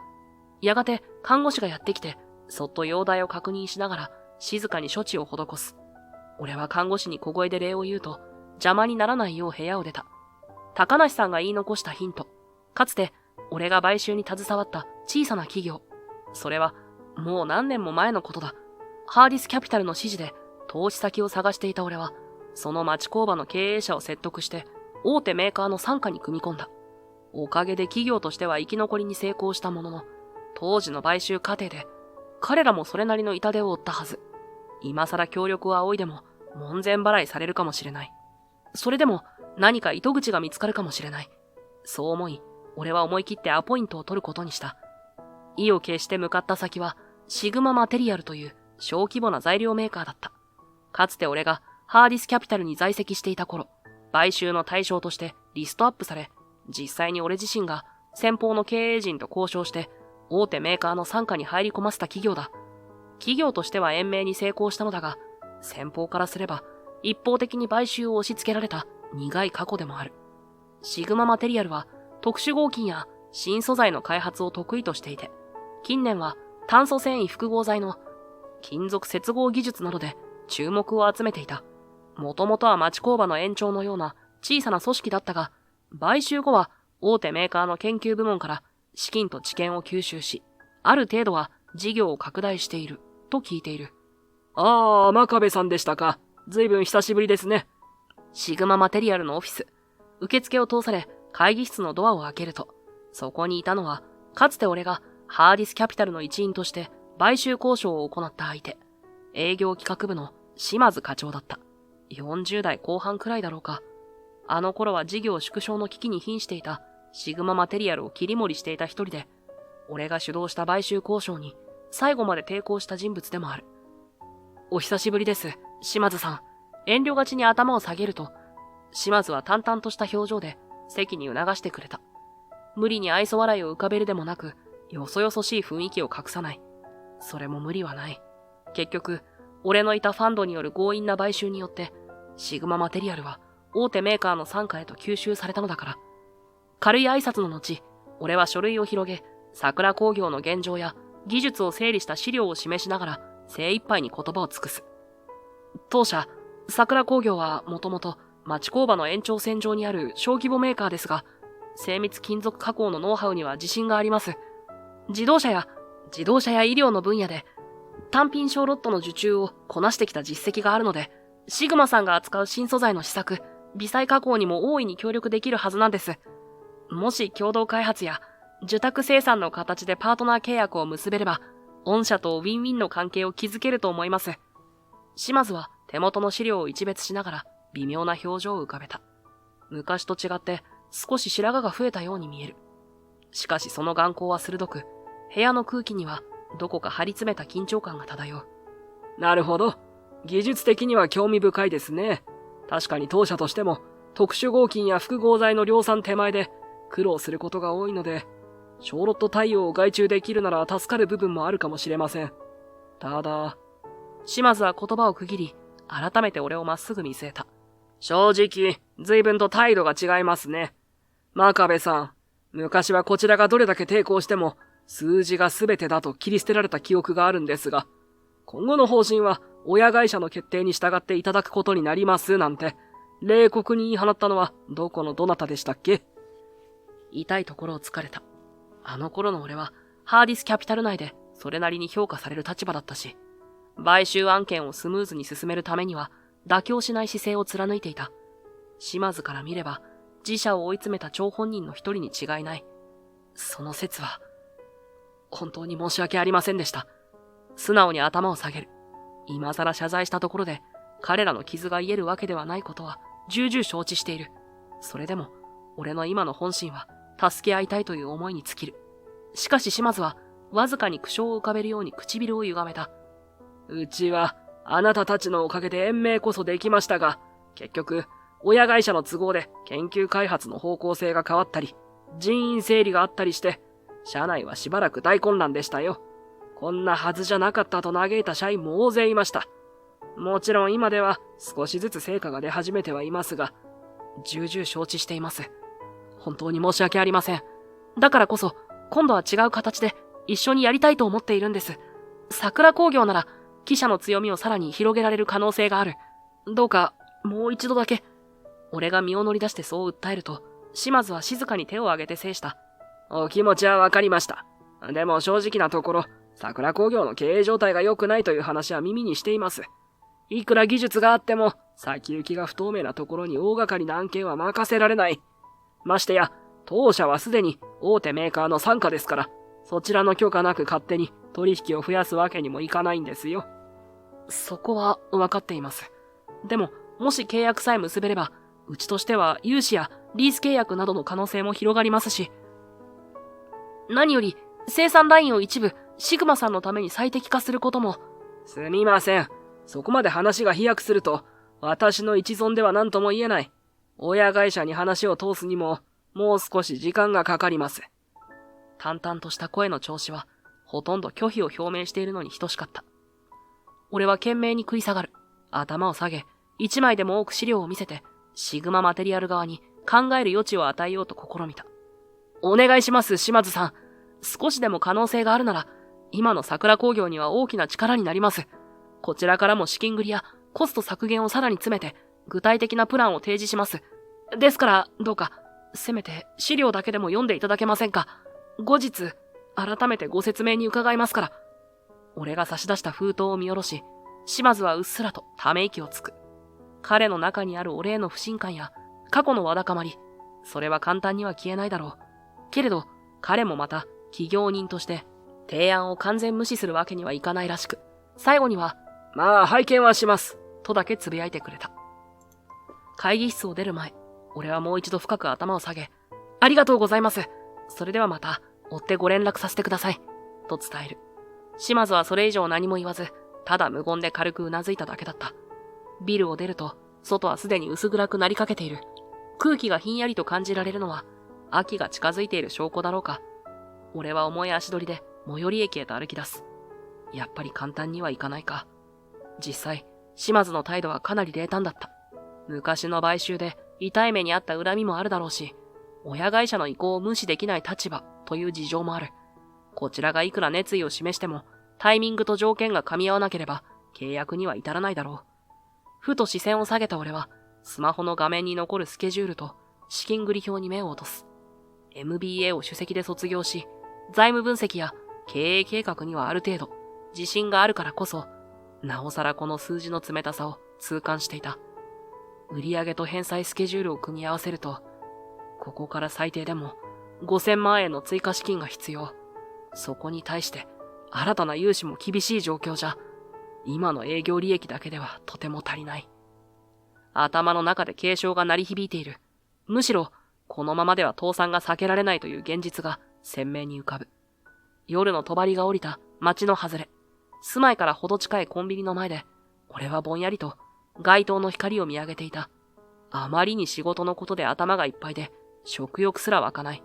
やがて看護師がやってきて、そっと容体を確認しながら静かに処置を施す。俺は看護師に小声で礼を言うと、邪魔にならないよう部屋を出た。高梨さんが言い残したヒント。かつて俺が買収に携わった小さな企業。それはもう何年も前のことだ。ハーディスキャピタルの指示で投資先を探していた俺は、その町工場の経営者を説得して大手メーカーの傘下に組み込んだ。おかげで企業としては生き残りに成功したものの、当時の買収過程で彼らもそれなりの痛手を負ったはず。今更協力を仰いでも門前払いされるかもしれない。それでも何か糸口が見つかるかもしれない。そう思い、俺は思い切ってアポイントを取ることにした。意を決して向かった先はシグママテリアルという小規模な材料メーカーだった。かつて俺がハーディスキャピタルに在籍していた頃、買収の対象としてリストアップされ、実際に俺自身が先方の経営陣と交渉して大手メーカーの傘下に入り込ませた企業だ。企業としては延命に成功したのだが、先方からすれば一方的に買収を押し付けられた苦い過去でもある。シグママテリアルは特殊合金や新素材の開発を得意としていて、近年は炭素繊維複合材の金属接合技術などで注目を集めていた。もともとは町工場の延長のような小さな組織だったが、買収後は大手メーカーの研究部門から資金と知見を吸収し、ある程度は事業を拡大していると聞いている。ああ、真壁さんでしたか。ずいぶん久しぶりですね。シグママテリアルのオフィス。受付を通され会議室のドアを開けると、そこにいたのは、かつて俺がハーディスキャピタルの一員として買収交渉を行った相手。営業企画部の島津課長だった。40代後半くらいだろうか。あの頃は事業縮小の危機に瀕していたシグママテリアルを切り盛りしていた一人で、俺が主導した買収交渉に最後まで抵抗した人物でもある。お久しぶりです、島津さん。遠慮がちに頭を下げると、島津は淡々とした表情で席に促してくれた。無理に愛想笑いを浮かべるでもなく、よそよそしい雰囲気を隠さない。それも無理はない。結局、俺のいたファンドによる強引な買収によって、シグママテリアルは大手メーカーの傘下へと吸収されたのだから。軽い挨拶の後、俺は書類を広げ、桜工業の現状や技術を整理した資料を示しながら精一杯に言葉を尽くす。当社、桜工業はもともと町工場の延長線上にある小規模メーカーですが、精密金属加工のノウハウには自信があります。自動車や医療の分野で単品小ロットの受注をこなしてきた実績があるので、シグマさんが扱う新素材の試作、微細加工にも大いに協力できるはずなんです。もし共同開発や受託生産の形でパートナー契約を結べれば、御社とウィンウィンの関係を築けると思います。島津は手元の資料を一別しながら微妙な表情を浮かべた。昔と違って少し白髪が増えたように見える。しかしその眼光は鋭く、部屋の空気にはどこか張り詰めた緊張感が漂う。なるほど。技術的には興味深いですね。確かに当社としても特殊合金や複合材の量産手前で苦労することが多いので、小ロット対応を外注できるなら助かる部分もあるかもしれません。ただ、島津は言葉を区切り、改めて俺をまっすぐ見据えた。正直、随分と態度が違いますね。真壁さん、昔はこちらがどれだけ抵抗しても、数字が全てだと切り捨てられた記憶があるんですが、今後の方針は親会社の決定に従っていただくことになりますなんて、冷酷に言い放ったのはどこのどなたでしたっけ？痛いところを突かれた。あの頃の俺はハーディスキャピタル内でそれなりに評価される立場だったし、買収案件をスムーズに進めるためには妥協しない姿勢を貫いていた。島津から見れば自社を追い詰めた張本人の一人に違いない。その説は本当に申し訳ありませんでした。素直に頭を下げる。今更謝罪したところで彼らの傷が癒えるわけではないことは重々承知している。それでも俺の今の本心は助け合いたいという思いに尽きる。しかし島津はわずかに苦笑を浮かべるように唇を歪めた。うちはあなたたちのおかげで延命こそできましたが、結局親会社の都合で研究開発の方向性が変わったり、人員整理があったりして、社内はしばらく大混乱でしたよ。こんなはずじゃなかったと嘆いた社員も大勢いました。もちろん今では少しずつ成果が出始めてはいますが、重々承知しています。本当に申し訳ありません。だからこそ、今度は違う形で一緒にやりたいと思っているんです。桜工業なら、記者の強みをさらに広げられる可能性がある。どうか、もう一度だけ。俺が身を乗り出してそう訴えると、島津は静かに手を挙げて制した。お気持ちはわかりました。でも正直なところ、桜工業の経営状態が良くないという話は耳にしています。いくら技術があっても、先行きが不透明なところに大掛かりな案件は任せられない。ましてや、当社はすでに大手メーカーの傘下ですから、そちらの許可なく勝手に取引を増やすわけにもいかないんですよ。そこは分かっています。でも、もし契約さえ結べれば、うちとしては融資やリース契約などの可能性も広がりますし、何より生産ラインを一部シグマさんのために最適化することも。すみません。そこまで話が飛躍すると、私の一存では何とも言えない。親会社に話を通すにも、もう少し時間がかかります。淡々とした声の調子は、ほとんど拒否を表明しているのに等しかった。俺は懸命に食い下がる。頭を下げ、一枚でも多く資料を見せて、シグママテリアル側に考える余地を与えようと試みた。お願いします、島津さん。少しでも可能性があるなら、今の桜工業には大きな力になります。こちらからも資金繰りやコスト削減をさらに詰めて、具体的なプランを提示します。ですから、どうか、せめて資料だけでも読んでいただけませんか。後日、改めてご説明に伺いますから。俺が差し出した封筒を見下ろし、島津はうっすらとため息をつく。彼の中にある俺への不信感や過去のわだかまり、それは簡単には消えないだろう。けれど、彼もまた企業人として提案を完全無視するわけにはいかないらしく、最後には、まあ、拝見はします。とだけ呟いてくれた。会議室を出る前、俺はもう一度深く頭を下げ、ありがとうございます。それではまた、追ってご連絡させてください。と伝える。島津はそれ以上何も言わず、ただ無言で軽くうなずいただけだった。ビルを出ると、外はすでに薄暗くなりかけている。空気がひんやりと感じられるのは、秋が近づいている証拠だろうか。俺は重い足取りで最寄り駅へと歩き出す。やっぱり簡単にはいかないか。実際、島津の態度はかなり冷淡だった。昔の買収で痛い目にあった恨みもあるだろうし、親会社の意向を無視できない立場という事情もある。こちらがいくら熱意を示しても、タイミングと条件が噛み合わなければ、契約には至らないだろう。ふと視線を下げた俺は、スマホの画面に残るスケジュールと資金繰り表に目を落とす。MBA を首席で卒業し、財務分析や経営計画にはある程度、自信があるからこそ、なおさらこの数字の冷たさを痛感していた。売上と返済スケジュールを組み合わせると、ここから最低でも5000万円の追加資金が必要。そこに対して新たな融資も厳しい状況じゃ、今の営業利益だけではとても足りない。頭の中で警鐘が鳴り響いている。むしろ、このままでは倒産が避けられないという現実が鮮明に浮かぶ。夜の帳が降りた街の外れ。住まいからほど近いコンビニの前で、俺はぼんやりと街灯の光を見上げていた。あまりに仕事のことで頭がいっぱいで、食欲すら湧かない。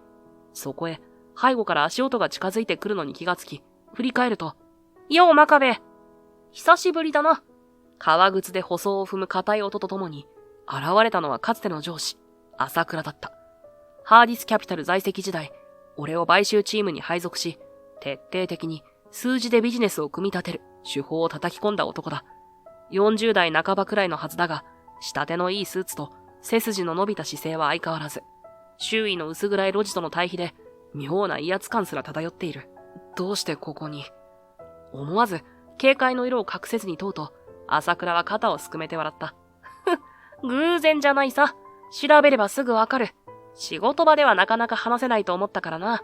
そこへ、背後から足音が近づいてくるのに気がつき、振り返ると、よう真壁、久しぶりだな。革靴で舗装を踏む硬い音とともに、現れたのはかつての上司、朝倉だった。ハーディスキャピタル在籍時代、俺を買収チームに配属し、徹底的に数字でビジネスを組み立てる手法を叩き込んだ男だ。40代半ばくらいのはずだが、仕立てのいいスーツと背筋の伸びた姿勢は相変わらず、周囲の薄暗い路地との対比で、妙な威圧感すら漂っている。どうしてここに？思わず、軽快の色を隠せずに問うと、朝倉は肩をすくめて笑った。偶然じゃないさ。調べればすぐわかる。仕事場ではなかなか話せないと思ったからな。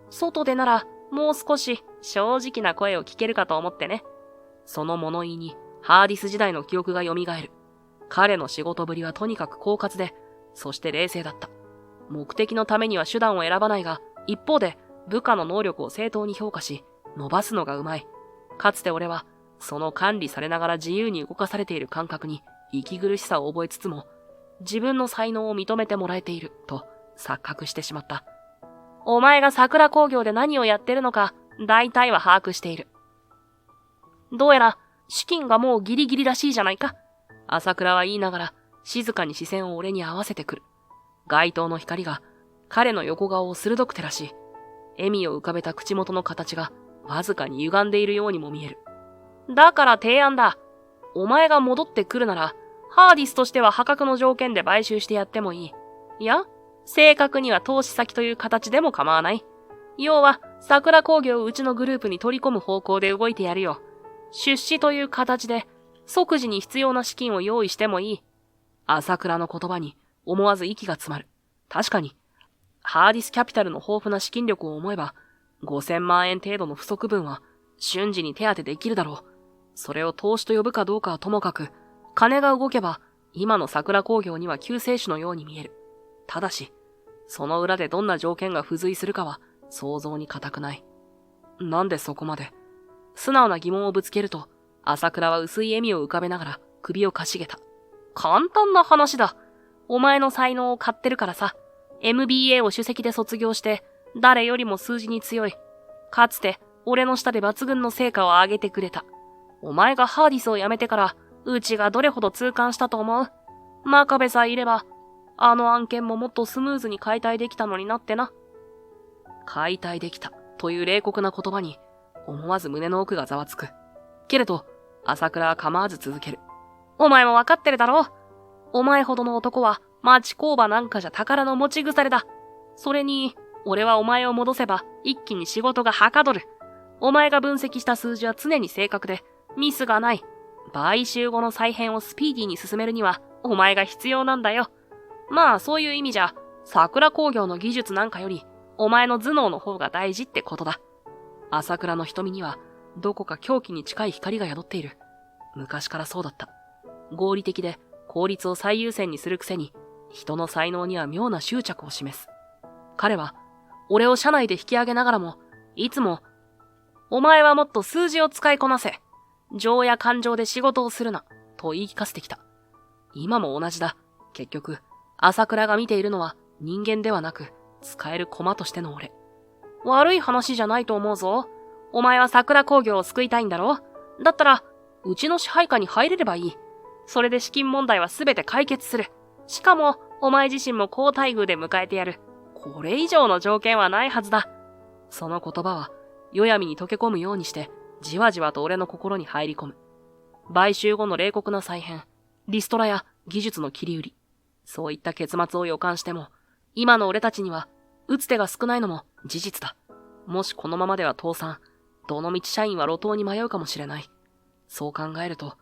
外でなら、もう少し正直な声を聞けるかと思ってね。その物言いに、ハーディス時代の記憶が蘇る。彼の仕事ぶりはとにかく狡猾で、そして冷静だった。目的のためには手段を選ばないが、一方で部下の能力を正当に評価し、伸ばすのがうまい。かつて俺は、その管理されながら自由に動かされている感覚に息苦しさを覚えつつも、自分の才能を認めてもらえていると錯覚してしまった。お前が桜工業で何をやってるのか、大体は把握している。どうやら、資金がもうギリギリらしいじゃないか。朝倉は言いながら、静かに視線を俺に合わせてくる。街灯の光が、彼の横顔を鋭く照らし、笑みを浮かべた口元の形が、わずかに歪んでいるようにも見える。だから提案だ。お前が戻ってくるなら、ハーディスとしては破格の条件で買収してやってもいい。いや、正確には投資先という形でも構わない。要は、桜工業をうちのグループに取り込む方向で動いてやるよ。出資という形で、即時に必要な資金を用意してもいい。朝倉の言葉に思わず息が詰まる。確かに、ハーディスキャピタルの豊富な資金力を思えば、5000万円程度の不足分は瞬時に手当てできるだろう。それを投資と呼ぶかどうかはともかく、金が動けば、今の桜工業には救世主のように見える。ただし、その裏でどんな条件が付随するかは想像に難くない。なんでそこまで？素直な疑問をぶつけると、朝倉は薄い笑みを浮かべながら首をかしげた。簡単な話だ。お前の才能を買ってるからさ。MBA を首席で卒業して、誰よりも数字に強い。かつて、俺の下で抜群の成果を上げてくれた。お前がハーディスを辞めてから、うちがどれほど痛感したと思う？真壁さえいれば、あの案件ももっとスムーズに解体できたのになってな。解体できたという冷酷な言葉に思わず胸の奥がざわつく。けれど、朝倉は構わず続ける。お前もわかってるだろ。お前ほどの男は町工場なんかじゃ宝の持ち腐れだ。それに、俺はお前を戻せば一気に仕事がはかどる。お前が分析した数字は常に正確で、ミスがない。買収後の再編をスピーディーに進めるには、お前が必要なんだよ。まあ、そういう意味じゃ、桜工業の技術なんかより、お前の頭脳の方が大事ってことだ。朝倉の瞳には、どこか狂気に近い光が宿っている。昔からそうだった。合理的で効率を最優先にするくせに、人の才能には妙な執着を示す。彼は、俺を社内で引き上げながらも、いつも、お前はもっと数字を使いこなせ。情や感情で仕事をするな。と言い聞かせてきた。今も同じだ。結局、朝倉が見ているのは人間ではなく、使える駒としての俺。悪い話じゃないと思うぞ。お前は桜工業を救いたいんだろ？だったら、うちの支配下に入れればいい。それで資金問題はすべて解決する。しかも、お前自身も好待遇で迎えてやる。これ以上の条件はないはずだ。その言葉は、夜闇に溶け込むようにして、じわじわと俺の心に入り込む。買収後の冷酷な再編、リストラや技術の切り売り、そういった結末を予感しても、今の俺たちには、打つ手が少ないのも事実だ。もしこのままでは倒産、どのみち社員は路頭に迷うかもしれない。そう考えると、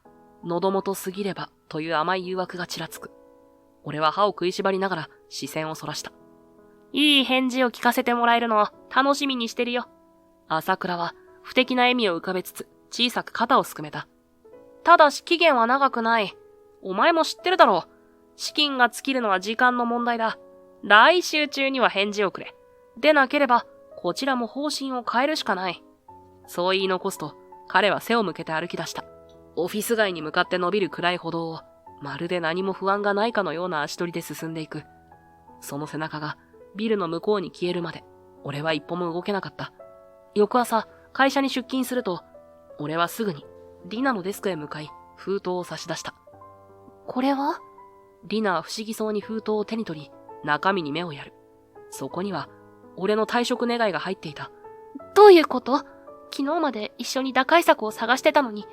喉元すぎればという甘い誘惑がちらつく。俺は歯を食いしばりながら視線をそらした。いい返事を聞かせてもらえるのを楽しみにしてるよ。朝倉は不敵な笑みを浮かべつつ小さく肩をすくめた。ただし期限は長くない。お前も知ってるだろう。資金が尽きるのは時間の問題だ。来週中には返事をくれ。でなければ、こちらも方針を変えるしかない。そう言い残すと、彼は背を向けて歩き出した。オフィス街に向かって伸びる暗い歩道を、まるで何も不安がないかのような足取りで進んでいく。その背中がビルの向こうに消えるまで、俺は一歩も動けなかった。翌朝、会社に出勤すると、俺はすぐに、リナのデスクへ向かい、封筒を差し出した。これは？リナは不思議そうに封筒を手に取り、中身に目をやる。そこには、俺の退職願いが入っていた。どういうこと？昨日まで一緒に打開策を探してたのに。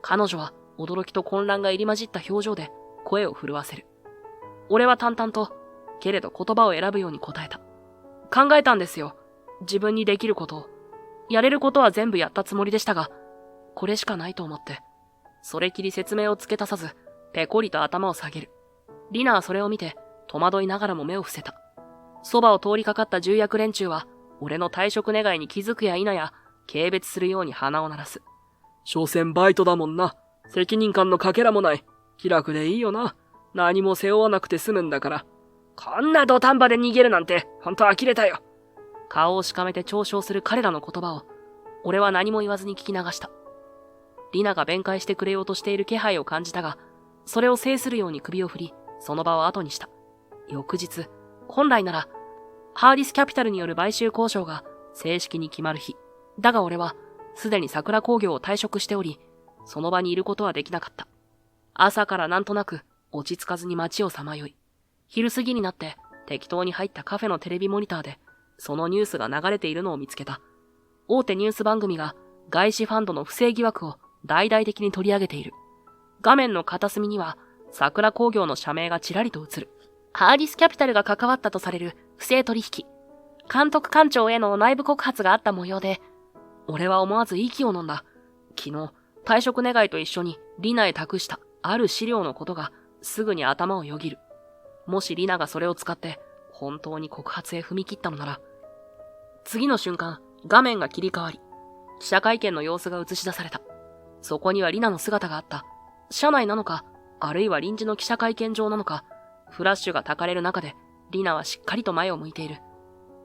彼女は驚きと混乱が入り混じった表情で声を震わせる。俺は淡々と、けれど言葉を選ぶように答えた。考えたんですよ。自分にできることを。やれることは全部やったつもりでしたが、これしかないと思って。それきり説明を付け足さず、ペコリと頭を下げる。リナはそれを見て、戸惑いながらも目を伏せた。そばを通りかかった重役連中は、俺の退職願いに気づくや否や、軽蔑するように鼻を鳴らす。所詮バイトだもんな。責任感のかけらもない。気楽でいいよな。何も背負わなくて済むんだから。こんな土壇場で逃げるなんて、ほんと呆れたよ。顔をしかめて嘲笑する彼らの言葉を、俺は何も言わずに聞き流した。リナが弁解してくれようとしている気配を感じたが、それを制するように首を振り、その場を後にした。翌日、本来なら、ハーディスキャピタルによる買収交渉が正式に決まる日。だが俺は、すでに桜工業を退職しており、その場にいることはできなかった。朝からなんとなく落ち着かずに街をさまよい、昼過ぎになって適当に入ったカフェのテレビモニターで、そのニュースが流れているのを見つけた。大手ニュース番組が外資ファンドの不正疑惑を大々的に取り上げている。画面の片隅には桜工業の社名がちらりと映る。ハーディスキャピタルが関わったとされる不正取引。監督官庁への内部告発があった模様で、俺は思わず息を飲んだ。昨日、退職願いと一緒にリナへ託したある資料のことがすぐに頭をよぎる。もしリナがそれを使って本当に告発へ踏み切ったのなら。次の瞬間、画面が切り替わり、記者会見の様子が映し出された。そこにはリナの姿があった。社内なのか、あるいは臨時の記者会見場なのか、フラッシュが焚かれる中で、リナはしっかりと前を向いている。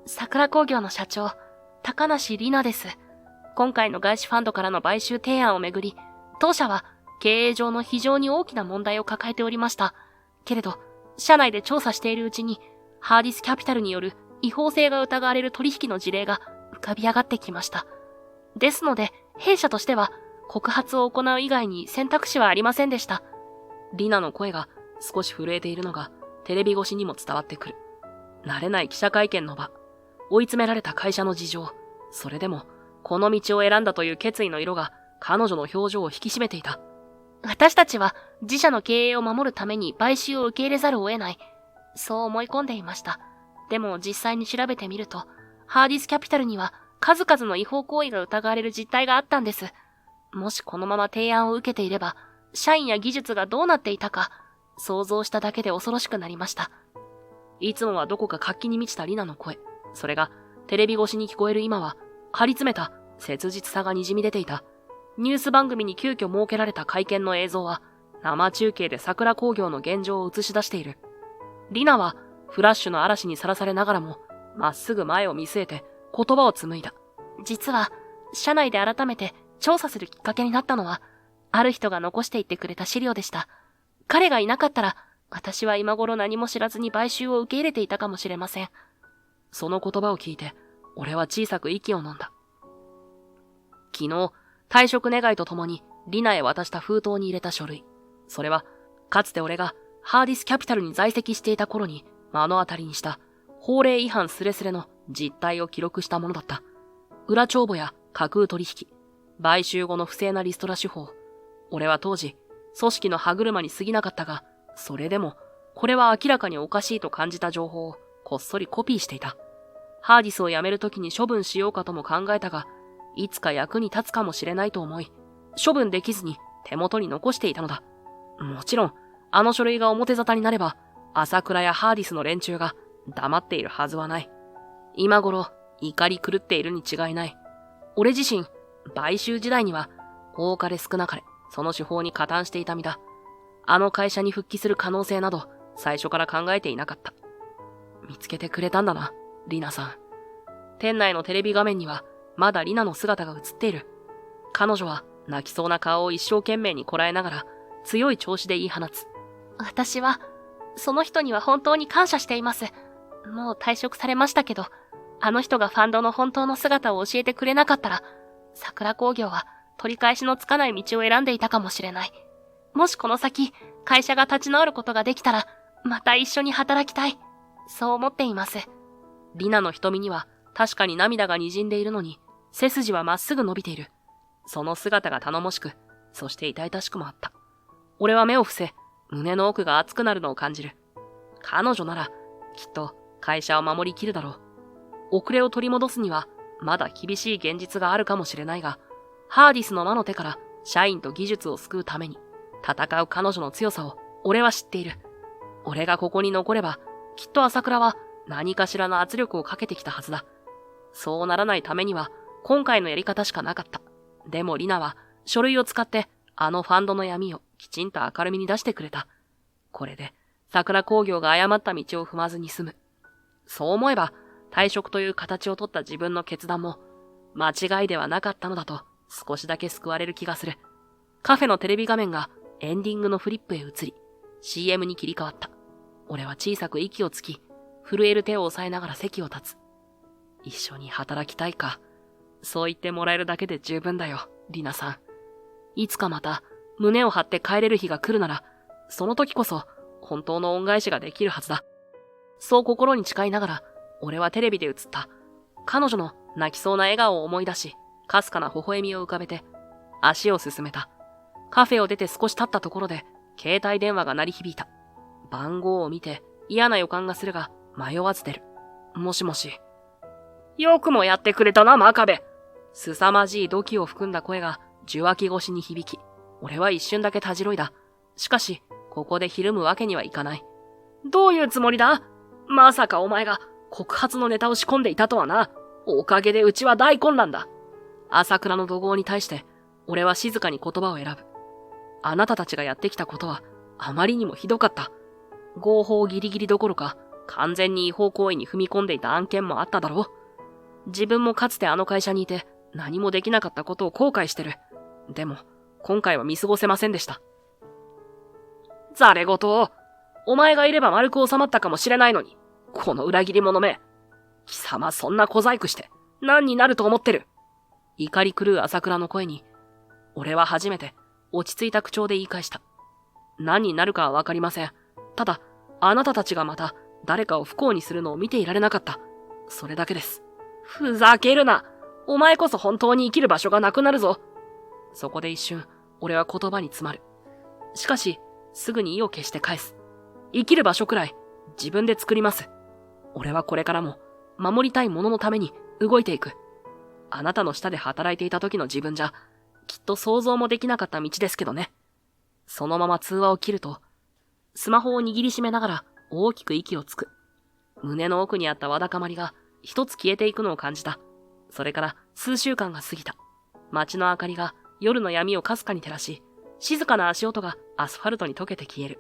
桜工業の社長、高梨里奈です。今回の外資ファンドからの買収提案をめぐり、当社は経営上の非常に大きな問題を抱えておりました。けれど、社内で調査しているうちに、ハーディスキャピタルによる違法性が疑われる取引の事例が浮かび上がってきました。ですので、弊社としては、告発を行う以外に選択肢はありませんでした。リナの声が少し震えているのがテレビ越しにも伝わってくる。慣れない記者会見の場。追い詰められた会社の事情。それでも、この道を選んだという決意の色が彼女の表情を引き締めていた。私たちは自社の経営を守るために買収を受け入れざるを得ない。そう思い込んでいました。でも実際に調べてみると、ハーディスキャピタルには数々の違法行為が疑われる実態があったんです。もしこのまま提案を受けていれば、社員や技術がどうなっていたか、想像しただけで恐ろしくなりました。いつもはどこか活気に満ちたリナの声。それがテレビ越しに聞こえる今は、張り詰めた切実さが滲み出ていた。ニュース番組に急遽設けられた会見の映像は、生中継で桜工業の現状を映し出している。リナはフラッシュの嵐にさらされながらも、まっすぐ前を見据えて言葉を紡いだ。実は、社内で改めて調査するきっかけになったのは、ある人が残していってくれた資料でした。彼がいなかったら、私は今頃何も知らずに買収を受け入れていたかもしれません。その言葉を聞いて、俺は小さく息を飲んだ。昨日、退職願とともにリナへ渡した封筒に入れた書類。それは、かつて俺がハーディスキャピタルに在籍していた頃に目の当たりにした法令違反スレスレの実態を記録したものだった。裏帳簿や架空取引、買収後の不正なリストラ手法。俺は当時、組織の歯車に過ぎなかったが、それでも、これは明らかにおかしいと感じた情報をこっそりコピーしていた。ハーディスを辞めるときに処分しようかとも考えたが、いつか役に立つかもしれないと思い、処分できずに手元に残していたのだ。もちろん、あの書類が表沙汰になれば、朝倉やハーディスの連中が黙っているはずはない。今頃、怒り狂っているに違いない。俺自身、買収時代には、多かれ少なかれ、その手法に加担していた身だ。あの会社に復帰する可能性など、最初から考えていなかった。見つけてくれたんだな、リナさん。店内のテレビ画面には、まだリナの姿が映っている。彼女は泣きそうな顔を一生懸命にこらえながら、強い調子で言い放つ。私は、その人には本当に感謝しています。もう退職されましたけど、あの人がファンドの本当の姿を教えてくれなかったら、桜工業は取り返しのつかない道を選んでいたかもしれない。もしこの先、会社が立ち直ることができたら、また一緒に働きたい。そう思っています。リナの瞳には確かに涙が滲んでいるのに、背筋はまっすぐ伸びている。その姿が頼もしく、そして痛々しくもあった。俺は目を伏せ、胸の奥が熱くなるのを感じる。彼女なら、きっと会社を守りきるだろう。遅れを取り戻すには、まだ厳しい現実があるかもしれないが、ハーディスの魔の手から社員と技術を救うために、戦う彼女の強さを俺は知っている。俺がここに残れば、きっと朝倉は何かしらの圧力をかけてきたはずだ。そうならないためには、今回のやり方しかなかった。でもリナは書類を使ってあのファンドの闇をきちんと明るみに出してくれた。これで桜工業が誤った道を踏まずに済む。そう思えば退職という形を取った自分の決断も間違いではなかったのだと少しだけ救われる気がする。カフェのテレビ画面がエンディングのフリップへ移り CM に切り替わった。俺は小さく息をつき震える手を押さえながら席を立つ。一緒に働きたいか。そう言ってもらえるだけで十分だよ、リナさん。いつかまた胸を張って帰れる日が来るなら、その時こそ本当の恩返しができるはずだ。そう心に誓いながら、俺はテレビで映った彼女の泣きそうな笑顔を思い出し、かすかな微笑みを浮かべて足を進めた。カフェを出て少し経ったところで携帯電話が鳴り響いた。番号を見て嫌な予感がするが迷わず出る。もしもし。よくもやってくれたな、真壁。凄まじい土器を含んだ声が受話器越しに響き、俺は一瞬だけたじろいだ。しかし、ここでひるむわけにはいかない。どういうつもりだ？まさかお前が告発のネタを仕込んでいたとはな。おかげでうちは大混乱だ。朝倉の怒号に対して、俺は静かに言葉を選ぶ。あなたたちがやってきたことは、あまりにもひどかった。合法ギリギリどころか、完全に違法行為に踏み込んでいた案件もあっただろう。自分もかつてあの会社にいて、何もできなかったことを後悔してる。でも、今回は見過ごせませんでした。ざれ言を。お前がいれば丸く収まったかもしれないのに。この裏切り者め。貴様そんな小細工して、何になると思ってる。怒り狂う朝倉の声に、俺は初めて落ち着いた口調で言い返した。何になるかはわかりません。ただ、あなたたちがまた誰かを不幸にするのを見ていられなかった。それだけです。ふざけるな。お前こそ本当に生きる場所がなくなるぞ。そこで一瞬、俺は言葉に詰まる。しかし、すぐに意を決して返す。生きる場所くらい、自分で作ります。俺はこれからも、守りたいもののために動いていく。あなたの下で働いていた時の自分じゃ、きっと想像もできなかった道ですけどね。そのまま通話を切ると、スマホを握りしめながら大きく息をつく。胸の奥にあったわだかまりが一つ消えていくのを感じた。それから数週間が過ぎた。街の明かりが夜の闇をかすかに照らし、静かな足音がアスファルトに溶けて消える。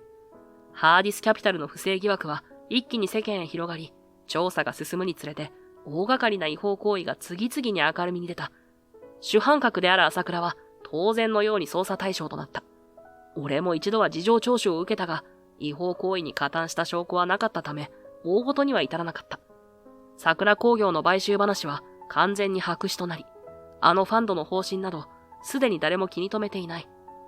ハーディスキャピタルの不正疑惑は一気に世間へ広がり、調査が進むにつれて大掛かりな違法行為が次々に明るみに出た。主犯格である朝倉は当然のように捜査対象となった。俺も一度は事情聴取を受けたが、違法行為に加担した証拠はなかったため、大ごとには至らなかった。桜工業の買収話は完全に白紙となり、あのファンドの方針など、すでに誰も気に留めていない。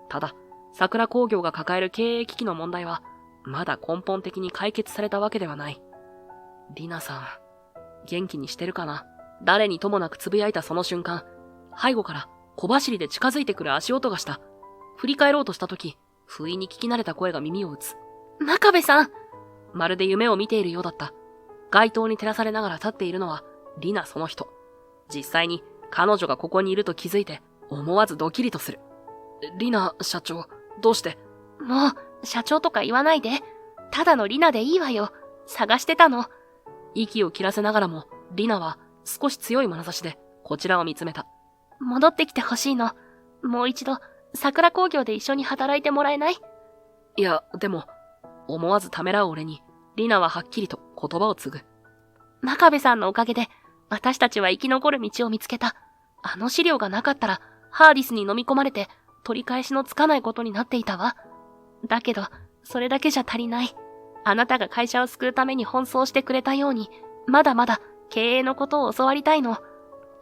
ただ、桜工業が抱える経営危機の問題は、まだ根本的に解決されたわけではない。リナさん、元気にしてるかな？誰にともなく呟いたその瞬間、背後から小走りで近づいてくる足音がした。振り返ろうとしたとき、不意に聞き慣れた声が耳を打つ。真壁さん。まるで夢を見ているようだった。街灯に照らされながら立っているのは、リナその人。実際に彼女がここにいると気づいて、思わずドキリとする。リナ社長、どうして？もう、社長とか言わないで。ただのリナでいいわよ。探してたの。息を切らせながらも、リナは少し強い眼差しでこちらを見つめた。戻ってきてほしいの。もう一度、桜工業で一緒に働いてもらえない？いや、でも、思わずためらう俺に、リナははっきりと言葉を継ぐ。真壁さんのおかげで、私たちは生き残る道を見つけた。あの資料がなかったら、ハーディスに飲み込まれて、取り返しのつかないことになっていたわ。だけど、それだけじゃ足りない。あなたが会社を救うために奔走してくれたように、まだまだ経営のことを教わりたいの。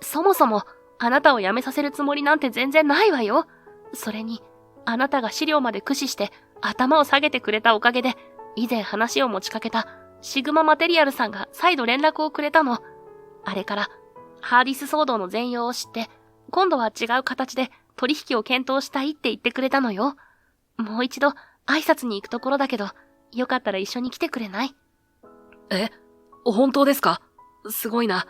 そもそも、あなたを辞めさせるつもりなんて全然ないわよ。それに、あなたが資料まで駆使して頭を下げてくれたおかげで、以前話を持ちかけたシグママテリアルさんが再度連絡をくれたの。あれから、ハーディス騒動の全容を知って、今度は違う形で取引を検討したいって言ってくれたのよ。もう一度挨拶に行くところだけど、よかったら一緒に来てくれない？え？本当ですか？すごいな。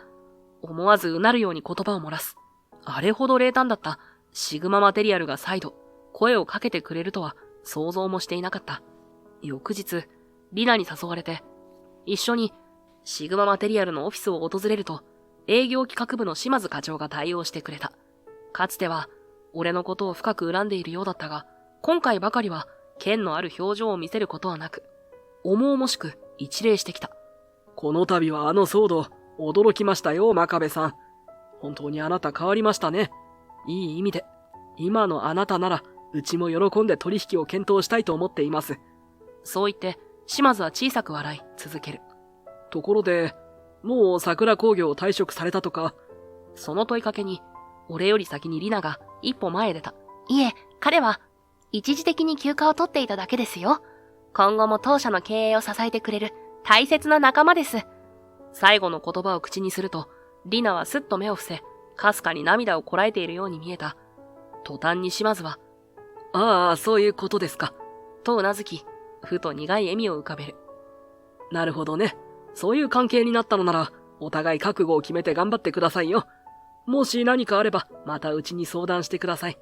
思わずうなるように言葉を漏らす。あれほど冷淡だったシグママテリアルが再度声をかけてくれるとは想像もしていなかった。翌日、リナに誘われて、一緒にシグママテリアルのオフィスを訪れると、営業企画部の島津課長が対応してくれた。かつては、俺のことを深く恨んでいるようだったが、今回ばかりは、剣のある表情を見せることはなく、重々しく一礼してきた。この度はあの騒動、驚きましたよ、真壁さん。本当にあなた変わりましたね。いい意味で。今のあなたなら、うちも喜んで取引を検討したいと思っています。そう言って、島津は小さく笑い、続ける。ところで、もう桜工業を退職されたとか？その問いかけに、俺より先にリナが一歩前へ出た。いえ、彼は、一時的に休暇を取っていただけですよ。今後も当社の経営を支えてくれる大切な仲間です。最後の言葉を口にすると、リナはすっと目を伏せ、かすかに涙をこらえているように見えた。途端に島津は、ああ、そういうことですか。とうなずき、ふと苦い笑みを浮かべる。なるほどね。そういう関係になったのなら、お互い覚悟を決めて頑張ってくださいよ。もし何かあれば、またうちに相談してください。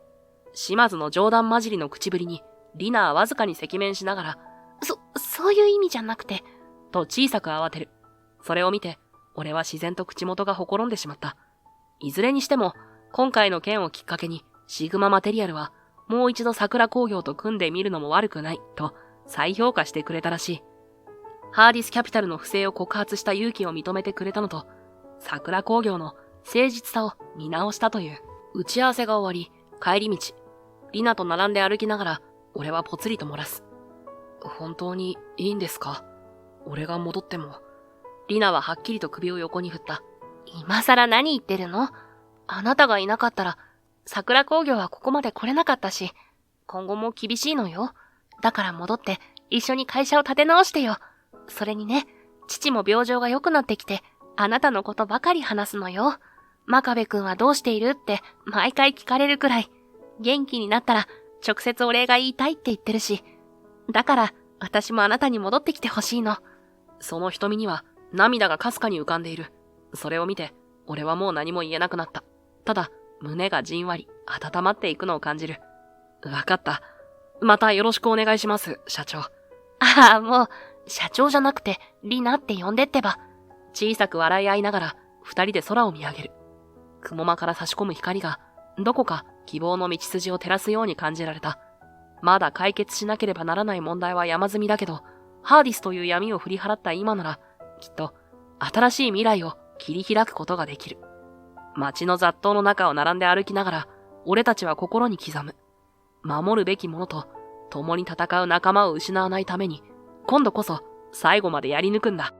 島津の冗談交じりの口ぶりに、リナはわずかに赤面しながら、そういう意味じゃなくて、と小さく慌てる。それを見て、俺は自然と口元がほころんでしまった。いずれにしても、今回の件をきっかけに、シグママテリアルは、もう一度桜工業と組んでみるのも悪くない、と再評価してくれたらしい。ハーディスキャピタルの不正を告発した勇気を認めてくれたのと、桜工業の誠実さを見直したという。打ち合わせが終わり、帰り道、リナと並んで歩きながら、俺はぽつりと漏らす。本当にいいんですか？俺が戻っても。リナははっきりと首を横に振った。今更何言ってるの？あなたがいなかったら、桜工業はここまで来れなかったし、今後も厳しいのよ。だから戻って、一緒に会社を立て直してよ。それにね、父も病状が良くなってきて、あなたのことばかり話すのよ。真壁くんはどうしているって毎回聞かれるくらい。元気になったら直接お礼が言いたいって言ってるし。だから私もあなたに戻ってきてほしいの。その瞳には涙がかすかに浮かんでいる。それを見て、俺はもう何も言えなくなった。ただ、胸がじんわり温まっていくのを感じる。わかった。またよろしくお願いします、社長。ああ、もう、社長じゃなくて、リナって呼んでってば。小さく笑い合いながら、二人で空を見上げる。雲間から差し込む光が、どこか希望の道筋を照らすように感じられた。まだ解決しなければならない問題は山積みだけど、ハーディスという闇を振り払った今なら、きっと、新しい未来を切り開くことができる。街の雑踏の中を並んで歩きながら、俺たちは心に刻む。守るべきものと、共に戦う仲間を失わないために、今度こそ最後までやり抜くんだ。